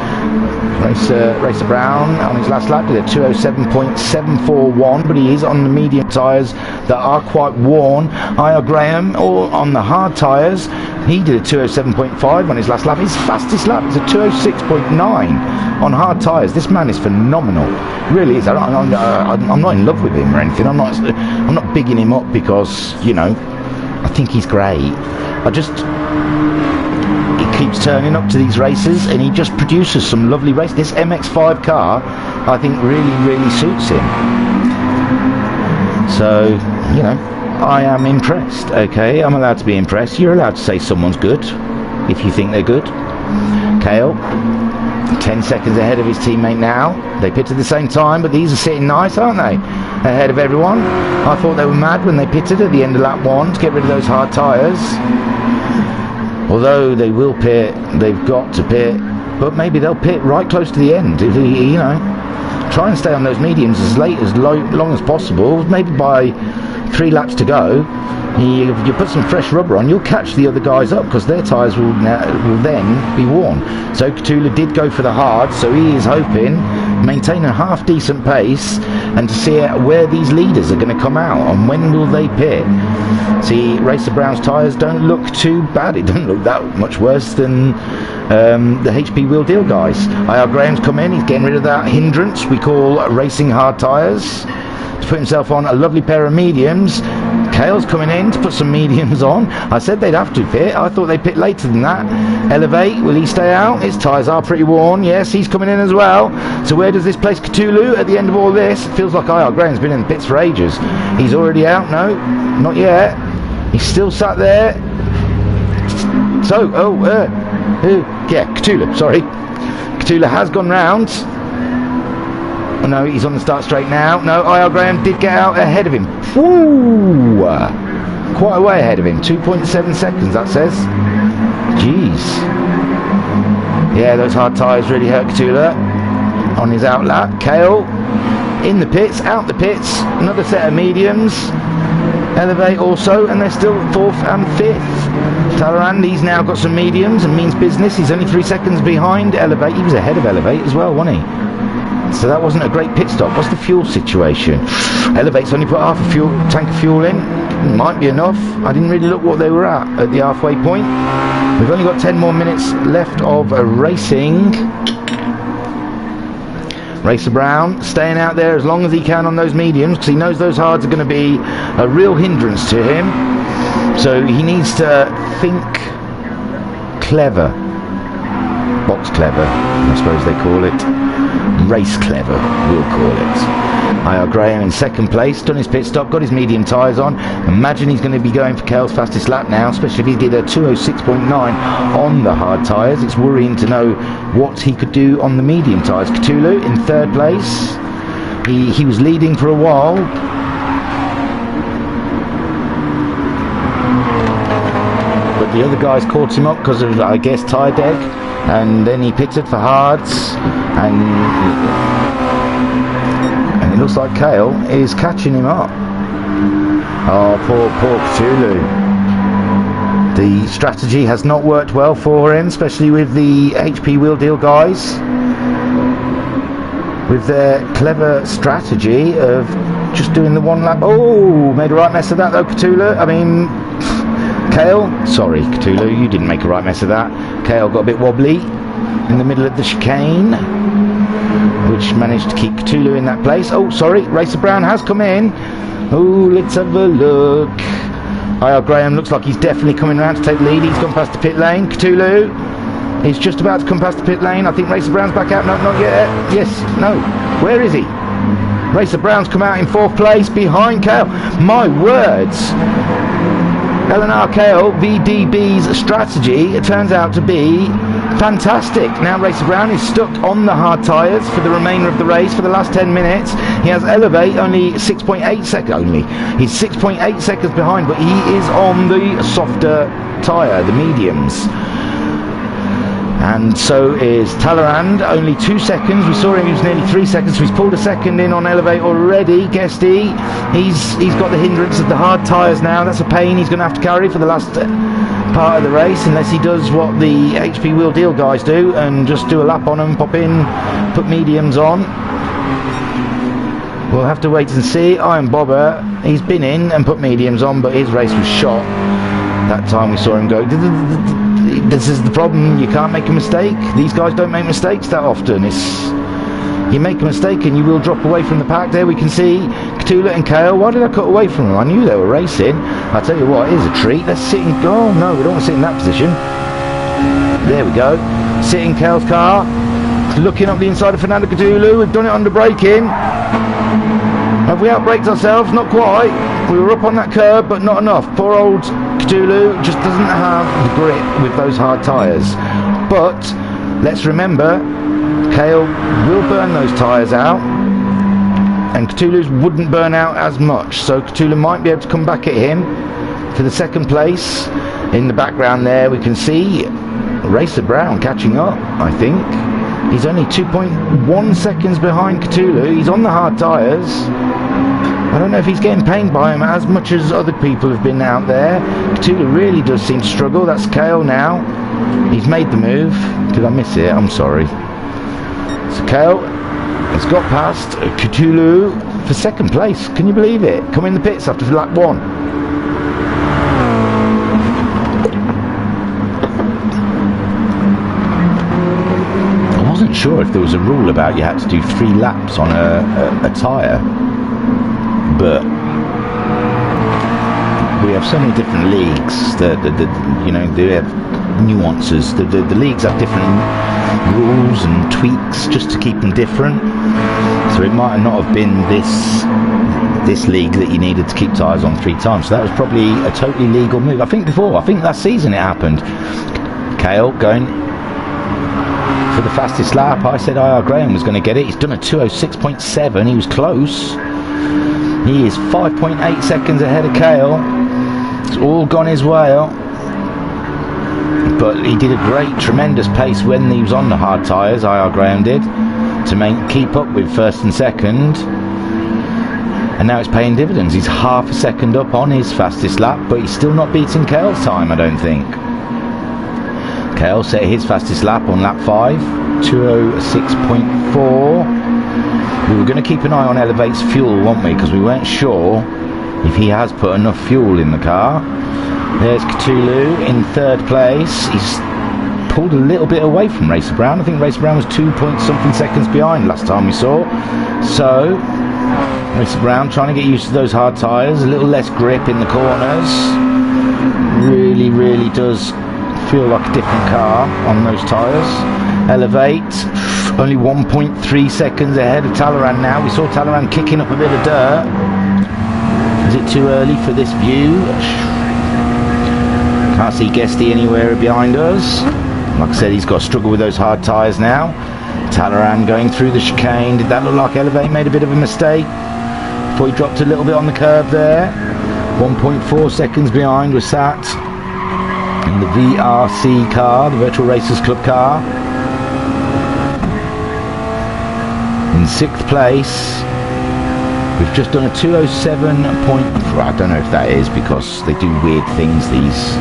Racer Brown on his last lap did a 207.741, but he is on the medium tyres that are quite worn. I.R. Graham, or on the hard tyres, he did a 207.5 on his last lap. His fastest lap is a 206.9 on hard tyres. This man is phenomenal, really is. I'm not in love with him or anything. I'm not bigging him up because, you know, I think he's great. He keeps turning up to these races and he just produces some lovely races. This MX5 car, I think, really suits him. So, you know, I am impressed, okay? I'm allowed to be impressed. You're allowed to say someone's good if you think they're good. Cale, 10 seconds ahead of his teammate now. They pitted at the same time, but these are sitting nice, aren't they? Ahead of everyone. I thought they were mad when they pitted at the end of lap 1 to get rid of those hard tyres. Although they will pit, they've got to pit, but maybe they'll pit right close to the end. If you know, try and stay on those mediums as long as possible. Maybe by 3 laps to go, you put some fresh rubber on, you'll catch the other guys up because their tyres will then be worn. So Cthulhu did go for the hard, so he is hoping maintain a half decent pace and to see where these leaders are going to come out and when will they pit. See, Racer Brown's tyres don't look too bad. It doesn't look that much worse than the HP Wheel Deal guys. I.R. Graham's come in, he's getting rid of that hindrance we call racing hard tyres to put himself on a lovely pair of mediums. Cale's coming in to put some mediums on. I said they'd have to pit. I thought they'd pit later than that. Elevate, will he stay out? His tyres are pretty worn. Yes, he's coming in as well. So where does this place Cthulhu at the end of all this? It feels like I.R. Graham's been in the pits for ages. He's already out? No, not yet. He's still sat there. So, yeah, Cthulhu, sorry. Cthulhu has gone round. Oh no, he's on the start straight now. No, I.R. Graham did get out ahead of him. Woo! Quite a way ahead of him. 2.7 seconds, that says. Jeez. Yeah, those hard tyres really hurt Cthulhu on his outlap. Cale in the pits, out the pits. Another set of mediums. Elevate also, and they're still 4th and 5th. Talleyrand, he's now got some mediums and means business. He's only 3 seconds behind Elevate. He was ahead of Elevate as well, wasn't he? So that wasn't a great pit stop. What's the fuel situation? Elevate's only put half a tank of fuel in. It might be enough. I didn't really look what they were at the halfway point. We've only got 10 more minutes left of racing. Racer Brown staying out there as long as he can on those mediums because he knows those hards are going to be a real hindrance to him. So he needs to think clever. box clever, I suppose they call it. Race clever, we'll call it. IR Graham in second place, done his pit stop, got his medium tyres on. Imagine he's going to be going for Cale's fastest lap now, especially if he did a 206.9 on the hard tyres. It's worrying to know what he could do on the medium tyres. Cthulhu in third place. He was leading for a while. But the other guys caught him up because of, I guess, tyre deck. And then he pitted for hards. And it looks like Cale is catching him up. Oh, poor Cthulhu. The strategy has not worked well for him, especially with the HP Wheel Deal guys. With their clever strategy of just doing the one lap. Oh, made a right mess of that though, Cthulhu. I mean, Cale. Sorry, Cthulhu, you didn't make a right mess of that. Cale got a bit wobbly in the middle of the chicane, which managed to keep Cthulhu in that place. Oh, sorry, Racer Brown has come in. Oh, let's have a look. IR Graham looks like he's definitely coming around to take the lead. He's gone past the pit lane. Cthulhu is just about to come past the pit lane. I think Racer Brown's back out. No, not yet. Yes, no. Where is he? Racer Brown's come out in fourth place behind Cale. My words. LNR Cale VDB's strategy, it turns out to be fantastic. Now Racer Brown is stuck on the hard tyres for the remainder of the race for the last 10 minutes. He has Elevate only 6.8 seconds. He's 6.8 seconds behind, but he is on the softer tyre, the mediums. And so is Talleyrand, only 2 seconds. We saw him, he was nearly 3 seconds, so he's pulled a second in on Elevate already. Guesty, he's got the hindrance of the hard tyres now. That's a pain he's going to have to carry for the last part of the race, unless he does what the HP Wheel Deal guys do and just do a lap on them, pop in, put mediums on. We'll have to wait and see. Iron Bobber, he's been in and put mediums on, but his race was shot. That time we saw him go. This is the problem, you can't make a mistake. These guys don't make mistakes that often. You make a mistake and you will drop away from the pack. There we can see Cthulhu and Cale. Why did I cut away from them? I knew they were racing. I'll tell you what, here's a treat. Let's sit in... Oh no, we don't want to sit in that position. There we go. Sit in Cale's car. Looking up the inside of Fernando Cthulhu. We've done it under braking. Have we outbraked ourselves? Not quite. We were up on that curb, but not enough. Poor old Cthulhu just doesn't have the grip with those hard tyres. But let's remember, Cale will burn those tyres out, and Cthulhu's wouldn't burn out as much. So Cthulhu might be able to come back at him for the second place. In the background there, we can see Racer Brown catching up, I think. He's only 2.1 seconds behind Cthulhu. He's on the hard tyres. I don't know if he's getting pained by him as much as other people have been out there. Cthulhu really does seem to struggle. That's Cale now. He's made the move. Did I miss it? I'm sorry. So Cale has got past Cthulhu for second place. Can you believe it? Come in the pits after lap 1. I wasn't sure if there was a rule about you had to do 3 laps on a tyre. But we have so many different leagues that you know, they have nuances. The leagues have different rules and tweaks just to keep them different. So it might not have been this league that you needed to keep tyres on 3 times. So that was probably a totally legal move. I think last season it happened. Cale going for the fastest lap. I said IR Graham was going to get it. He's done a 206.7. He was close. He is 5.8 seconds ahead of Cale. It's all gone his way. But he did a great, tremendous pace when he was on the hard tyres, IR Graham did, to keep up with first and second. And now it's paying dividends. He's half a second up on his fastest lap, but he's still not beating Cale's time, I don't think. Cale set his fastest lap on lap 5, 206.4. We were going to keep an eye on Elevate's fuel, weren't we? Because we weren't sure if he has put enough fuel in the car. There's Cthulhu in third place. He's pulled a little bit away from Racer Brown. I think Racer Brown was 2-point-something seconds behind last time we saw. So, Racer Brown trying to get used to those hard tyres. A little less grip in the corners. Really, really does feel like a different car on those tyres. Elevate, only 1.3 seconds ahead of Talleyrand now. We saw Talleyrand kicking up a bit of dirt. Is it too early for this view? Can't see Guesty anywhere behind us. Like I said, he's got to struggle with those hard tyres now. Talleyrand going through the chicane. Did that look like Elevate made a bit of a mistake before he dropped a little bit on the curb there? 1.4 seconds behind was sat in the VRC car, the Virtual Racers Club car. In 6th place, we've just done a 2:07. I don't know if that is because they do weird things, these.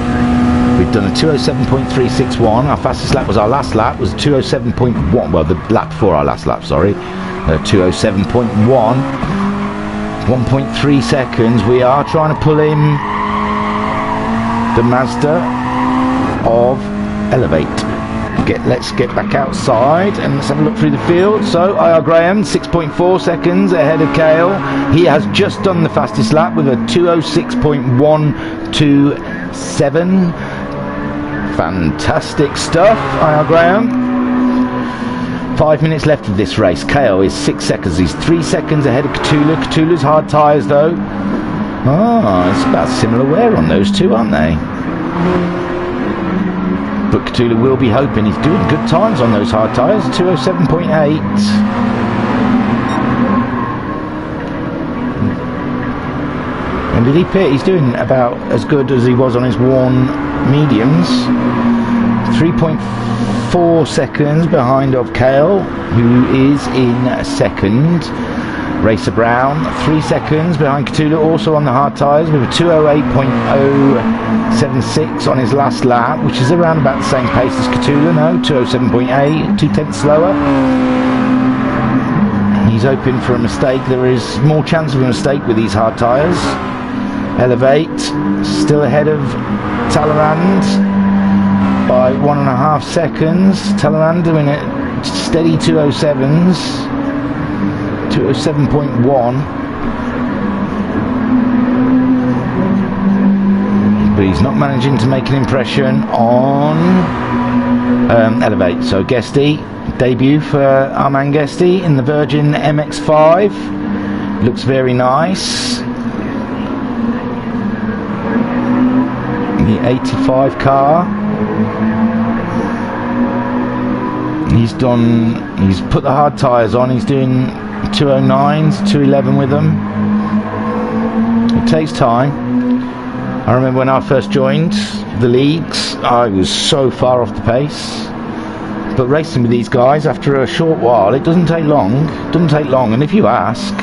We've done a 2:07.361. Our fastest lap was our last lap, was 2:07.1. Well, the lap before our last lap, sorry. 2:07.1. 1.3 seconds. We are trying to pull in the Mazda of Elevate. Let's get back outside and let's have a look through the field. So IR Graham 6.4 seconds ahead of Kale. He has just done the fastest lap with a 2:06.127. Fantastic stuff, IR Graham. 5 minutes left of this race. Kale is 6 seconds. He's 3 seconds ahead of Cthulhu. Cthulhu's hard tyres though. Oh, it's about similar wear on those two, aren't they? But Cthulhu will be hoping. He's doing good times on those hard tyres. 2:07.8. And did he pit? He's doing about as good as he was on his worn mediums. 3.4 seconds behind of Kale, who is in second. Racer Brown 3 seconds behind Cthulhu, also on the hard tyres with a 2:08.076 on his last lap, which is around about the same pace as Cthulhu. No, 2:07.8, 2/10 slower. He's hoping for a mistake. There is more chance of a mistake with these hard tyres. Elevate still ahead of Talleyrand by 1.5 seconds. Talleyrand doing it steady 2:07s. 2:07.1, but he's not managing to make an impression on Elevate. So Guesty, debut for our man Guesty in the Virgin MX5, looks very nice. The 85 car. He's put the hard tyres on. He's doing 2:09s, 2:11 with them. It takes time. I remember when I first joined the leagues, I was so far off the pace. But racing with these guys, after a short while, it doesn't take long. And if you ask,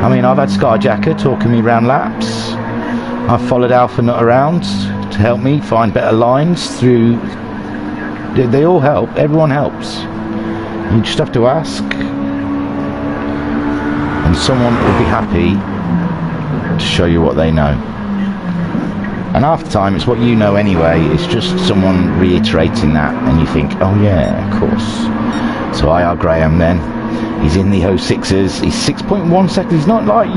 I mean, I've had Skyjacker talking me around laps. I've followed Alpha Nut around to help me find better lines through. They all help. Everyone helps. You just have to ask, and someone will be happy to show you what they know. And half the time it's what you know anyway. It's just someone reiterating that, and you think, oh yeah, of course. So IR Graham then, he's in the 06s. He's 6.1 seconds. He's not like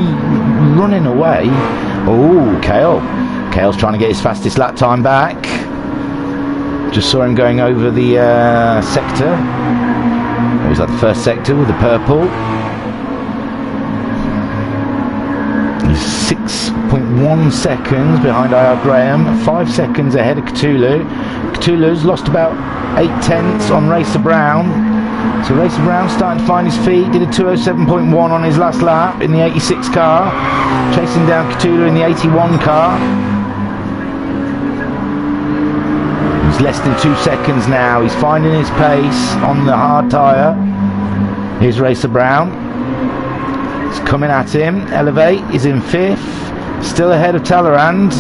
running away. Oh, Kale's trying to get his fastest lap time back. Just saw him going over the sector. Or was that the first sector with the purple? He's 6.1 seconds behind IR Graham, 5 seconds ahead of Cthulhu. Cthulhu's lost about 8/10 on Racer Brown. So Racer Brown starting to find his feet, did a 2:07.1 on his last lap in the 86 car, chasing down Cthulhu in the 81 car. He's less than 2 seconds now. He's finding his pace on the hard tyre. Here's Racer Brown. It's coming at him. Elevate is in 5th, still ahead of Talleyrand.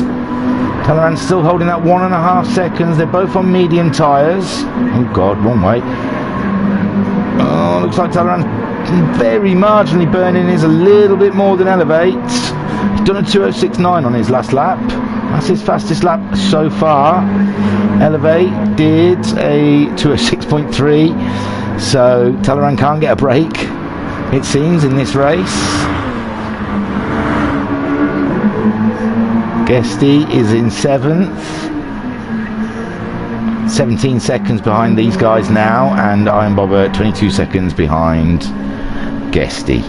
Talleyrand's still holding that 1.5 seconds. They're both on medium tyres. Oh God, wrong way. Oh, looks like Talleyrand's very marginally burning his a little bit more than Elevate. He's done a 2:06.9 on his last lap. That's his fastest lap so far. Elevate did a 2:06.3. So Talleyrand can't get a break, it seems, in this race. Guesty is in 7th. 17 seconds behind these guys now, and Iron Bobber 22 seconds behind Guesty.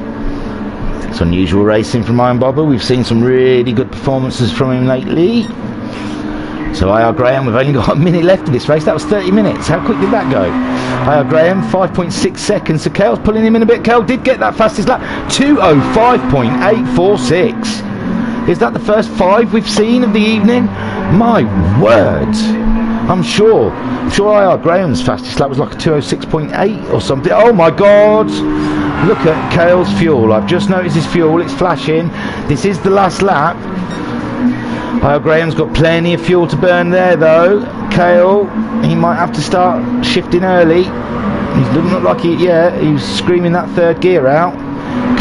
It's unusual racing from Iron Bobber. We've seen some really good performances from him lately. So IR Graham, we've only got a minute left of this race. That was 30 minutes. How quick did that go? IR Graham, 5.6 seconds. So Kale's pulling him in a bit. Kale did get that fastest lap. 2:05.846. Is that the first 5 we've seen of the evening? My word. I'm sure IR Graham's fastest lap was like a 2:06.8 or something. Oh my God. Look at Kale's fuel. I've just noticed his fuel. It's flashing. This is the last lap. Graham's got plenty of fuel to burn there though. Kale, he might have to start shifting early. He doesn't look like it yet. He's screaming that third gear out.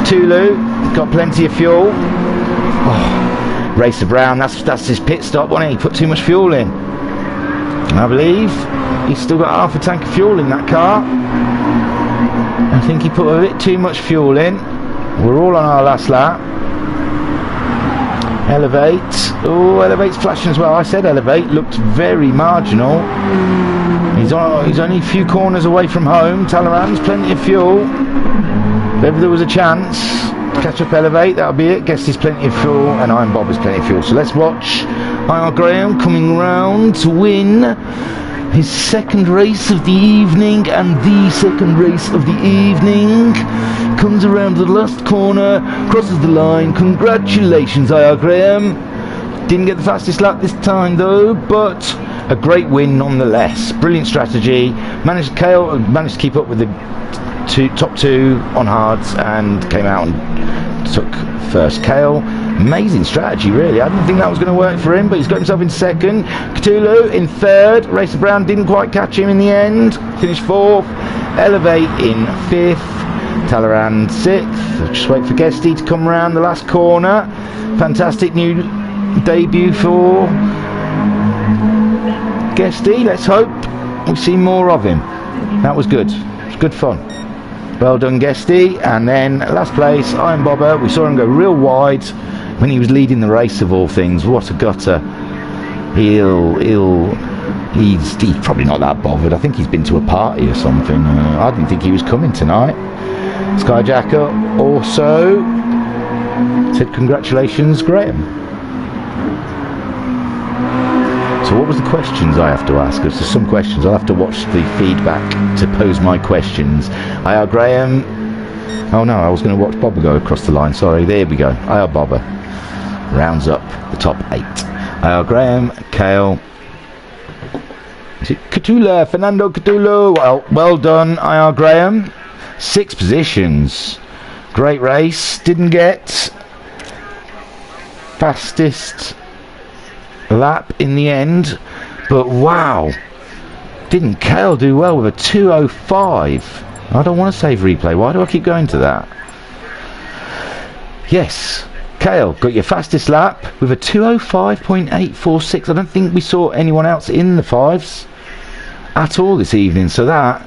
Cthulhu, got plenty of fuel. Oh, Racer Brown, that's his pit stop, wasn't it? He put too much fuel in. I believe he's still got half a tank of fuel in that car. I think he put a bit too much fuel in. We're all on our last lap. Elevate. Oh, Elevate's flashing as well. I said Elevate looked very marginal. He's only a few corners away from home. Talleyrand's plenty of fuel. If ever there was a chance to catch up Elevate, that'll be it. Guess he's plenty of fuel, and Iron Bob has plenty of fuel. So let's watch IR Graham coming round to win his second race of the evening, and the second race of the evening. Comes around the last corner, crosses the line. Congratulations, IR Graham. Didn't get the fastest lap this time though, but a great win nonetheless. Brilliant strategy. Kale managed to keep up with the top 2 on hards and came out and took first. Kale, amazing strategy really. I didn't think that was going to work for him, but he's got himself in second. Cthulhu in third. Racer Brown didn't quite catch him in the end. Finished 4th. Elevate in 5th. Talleyrand 6th. Just wait for Guesty to come around the last corner. Fantastic new debut for Guesty. Let's hope we see more of him. That was good. It was good fun. Well done, Guesty. And then last place, Iron Bobber. We saw him go real wide when he was leading the race of all things. What a gutter. He's probably not that bothered. I think he's been to a party or something. I didn't think he was coming tonight. Skyjacker also said congratulations, Graham. So what was the questions I have to ask? Because there's some questions. I'll have to watch the feedback to pose my questions. IR Graham. Oh no, I was going to watch Bobber go across the line. Sorry, there we go. IR Bobber rounds up the top 8. IR Graham, Kale. Is it Cthulhu? Fernando Cthulhu. Well done, IR Graham. 6 positions. Great race. Didn't get fastest lap in the end, but wow, didn't Kale do well with a 2:05? I don't want to save replay. Why do I keep going to that? Yes, Kale got your fastest lap with a 2:05.846. I don't think we saw anyone else in the 5s at all this evening, so that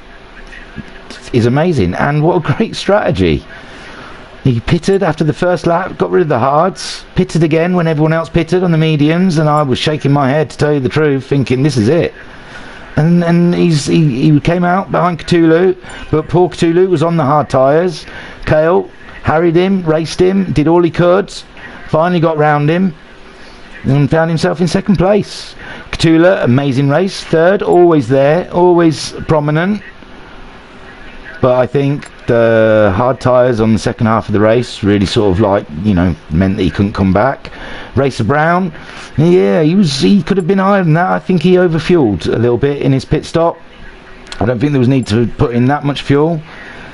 is amazing. And what a great strategy. He pitted after the first lap, got rid of the hards, pitted again when everyone else pitted on the mediums, and I was shaking my head, to tell you the truth, thinking this is it. And he came out behind Cthulhu, but poor Cthulhu was on the hard tyres. Kale harried him, raced him, did all he could, finally got round him, and found himself in second place. Cthulhu, amazing race, third, always there, always prominent. But I think the hard tyres on the second half of the race really sort of meant that he couldn't come back. Racer Brown, yeah, he could have been higher than that. I think he overfueled a little bit in his pit stop. I don't think there was need to put in that much fuel.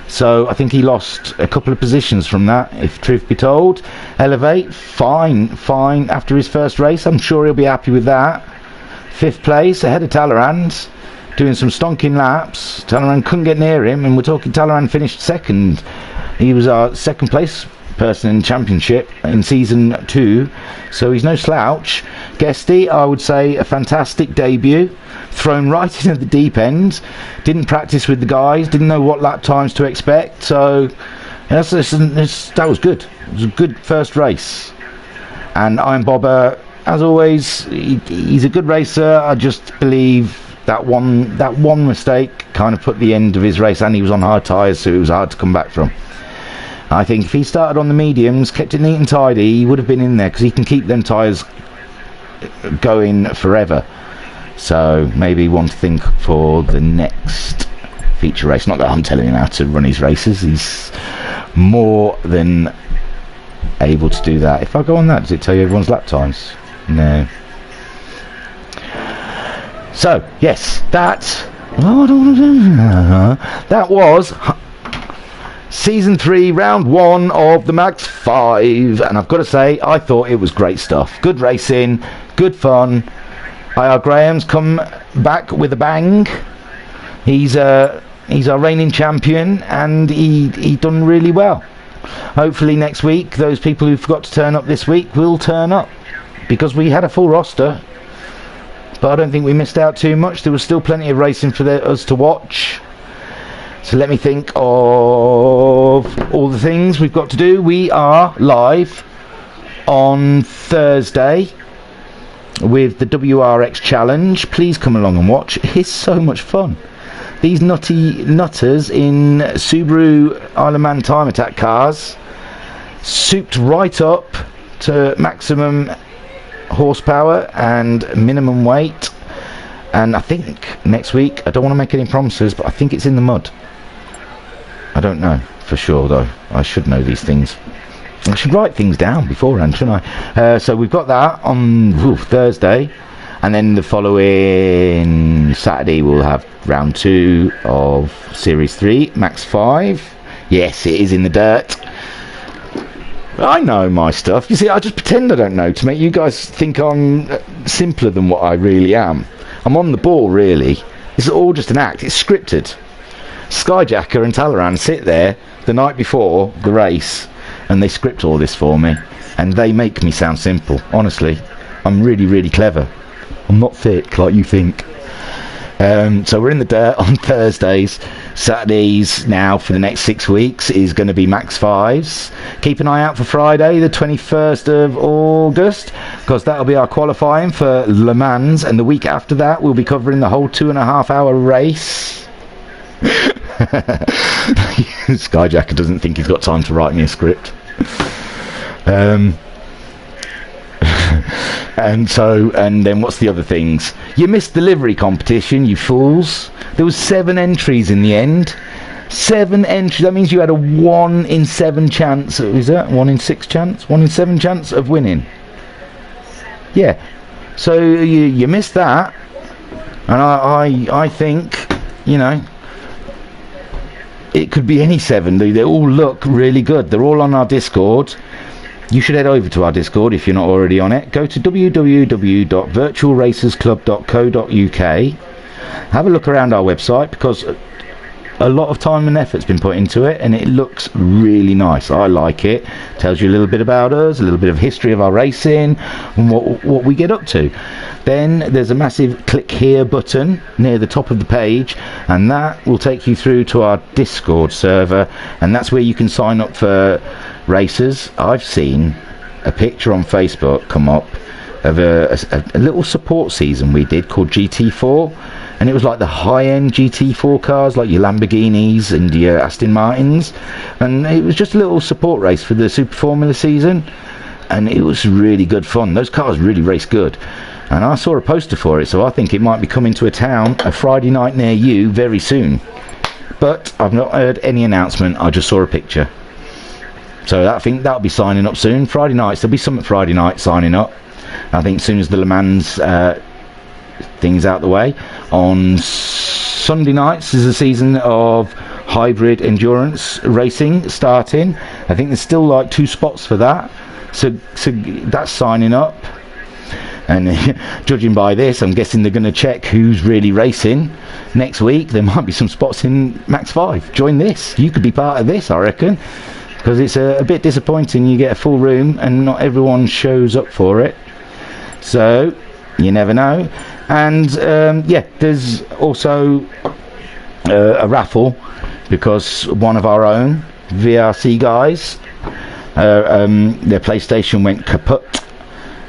So I think he lost a couple of positions from that, if truth be told. Elevate, fine after his first race. I'm sure he'll be happy with that. 5th place, ahead of Talleyrand. Doing some stonking laps. Talleyrand couldn't get near him, and we're talking Talleyrand finished 2nd. He was our 2nd place person in championship in season 2, so he's no slouch. Guesty, I would say a fantastic debut, thrown right into the deep end, didn't practice with the guys, didn't know what lap times to expect, so that was good. It was a good first race. And Iron Bobber, as always, he's a good racer. I just believe That one mistake kind of put the end of his race, and he was on hard tyres, so it was hard to come back from. I think if he started on the mediums, kept it neat and tidy, he would have been in there, because he can keep them tyres going forever. So maybe one to think for the next feature race. Not that I'm telling him how to run his races, he's more than able to do that. If I go on that, does it tell you everyone's lap times? No. So yes, that was Season 3, Round 1 of the MaX5, and I've got to say, I thought it was great stuff. Good racing, good fun. IR Graham's come back with a bang. He's our reigning champion, and he done really well. Hopefully next week, those people who forgot to turn up this week will turn up, because we had a full roster, but I don't think we missed out too much. There was still plenty of racing for us to watch. So let me think of all the things we've got to do. We are live on Thursday with the WRX Challenge. Please come along and watch. It's so much fun. These nutty nutters in Subaru Isle of Man Time Attack cars, souped right up to maximum horsepower and minimum weight. And I think next week, I don't want to make any promises, but I think it's in the mud. I don't know for sure though. I should know these things. I should write things down beforehand, shouldn't I? So we've got that on Thursday, and then the following Saturday we'll have round 2 of Series 3 MaX5. Yes, it is in the dirt. I know my stuff. You see, I just pretend I don't know to make you guys think I'm simpler than what I really am. I'm on the ball, really. It's all just an act. It's scripted. Skyjacker and Talleyrand sit there the night before the race, and they script all this for me, and they make me sound simple. Honestly, I'm really, really clever. I'm not thick like you think. So we're in the dirt on Thursdays. Saturdays now for the next 6 weeks is going to be MaX5s. Keep an eye out for Friday the 21st of August, because that'll be our qualifying for Le Mans, and the week after that we'll be covering the whole 2.5 hour race. Skyjacker doesn't think he's got time to write me a script. And then what's the other things? You missed the livery competition, you fools. There was 7 entries in the end. 7 entries. That means you had a 1 in 7 chance. Is that 1 in 6 chance? 1 in 7 chance of winning. Yeah. So you missed that, and I think, you know, it could be any 7. They all look really good. They're all on our Discord. You should head over to our Discord if you're not already on it. Go to www.virtualracersclub.co.uk. Have a look around our website, because a lot of time and effort's been put into it, and it looks really nice. I like it. Tells you a little bit about us, a little bit of history of our racing, and what we get up to. Then there's a massive click here button near the top of the page, and that will take you through to our Discord server, and that's where you can sign up for races. I've seen a picture on Facebook come up of a little support season we did called GT4, and it was like the high-end GT4 cars, like your Lamborghinis and your Aston Martins, and it was just a little support race for the Super Formula season, and it was really good fun. Those cars really race good, and I saw a poster for it, so I think it might be coming to a Friday night near you very soon, but I've not heard any announcement. I just saw a picture. So I think that'll be signing up soon. Friday nights, there'll be some Friday night signing up. I think as soon as the Le Mans thing's out the way. On Sunday nights is a season of hybrid endurance racing starting. I think there's still like 2 spots for that. So that's signing up. And judging by this, I'm guessing they're going to check who's really racing next week. There might be some spots in MaX5. Join this. You could be part of this, I reckon. Because it's a bit disappointing. You get a full room and not everyone shows up for it. So you never know. And yeah, there's also a raffle, because one of our own VRC guys, their PlayStation went kaput,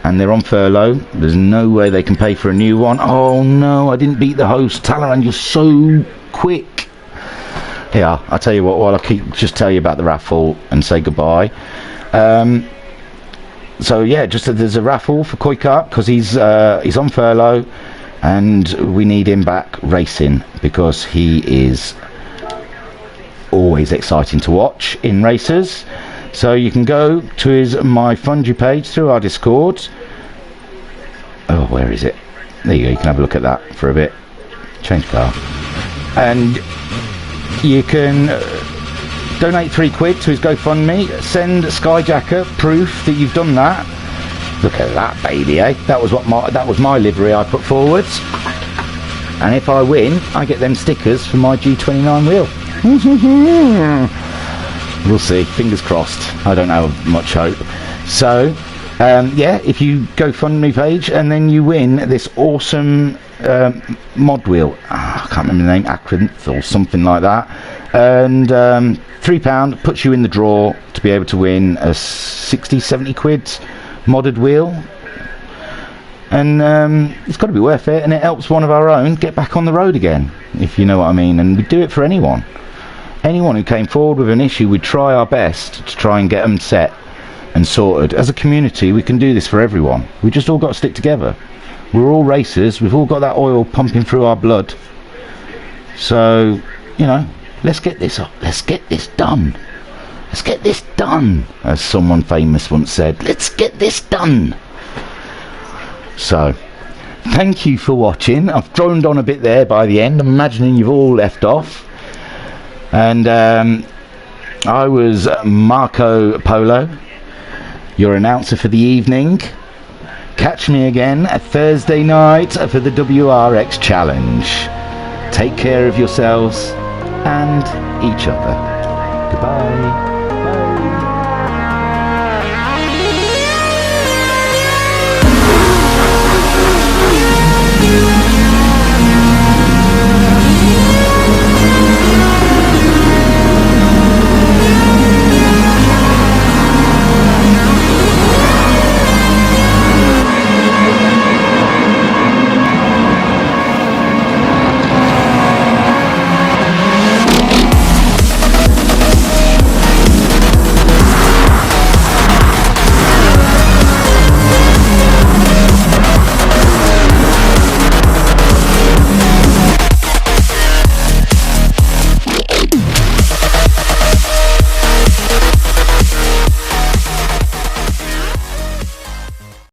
and they're on furlough. There's no way they can pay for a new one. Oh no, I didn't beat the host. Talaran, you're so quick. Yeah, I'll tell you what, while I just tell you about the raffle and say goodbye. So yeah, just there's a raffle for Koikart because he's on furlough, and we need him back racing because he is always exciting to watch in races. So you can go to his My Fungi page through our Discord. Oh, where is it? There you go, you can have a look at that for a bit. Change car. And you can donate £3 to his GoFundMe. Send Skyjacker proof that you've done that. Look at that, baby, eh? That was my livery I put forwards. And if I win, I get them stickers for my G29 wheel. We'll see. Fingers crossed. I don't have much hope. So, yeah, if you GoFundMe page and then you win this awesome mod wheel. I can't remember the name, Acrinth or something like that. And £3 puts you in the draw to be able to win a 60-70 quid modded wheel. And it's got to be worth it, and it helps one of our own get back on the road again, if you know what I mean. And we do it for anyone who came forward with an issue. We'd try our best to try and get them set and sorted. As a community, we can do this for everyone. We just all got to stick together. We're all racers. We've all got that oil pumping through our blood. So, you know, let's get this up. Let's get this done. Let's get this done, as someone famous once said. Let's get this done. So, thank you for watching. I've droned on a bit there by the end. I'm imagining you've all left off. And I was Marco Polo, your announcer for the evening. Catch me again at Thursday night for the WRX Challenge. Take care of yourselves and each other. Goodbye. Bye.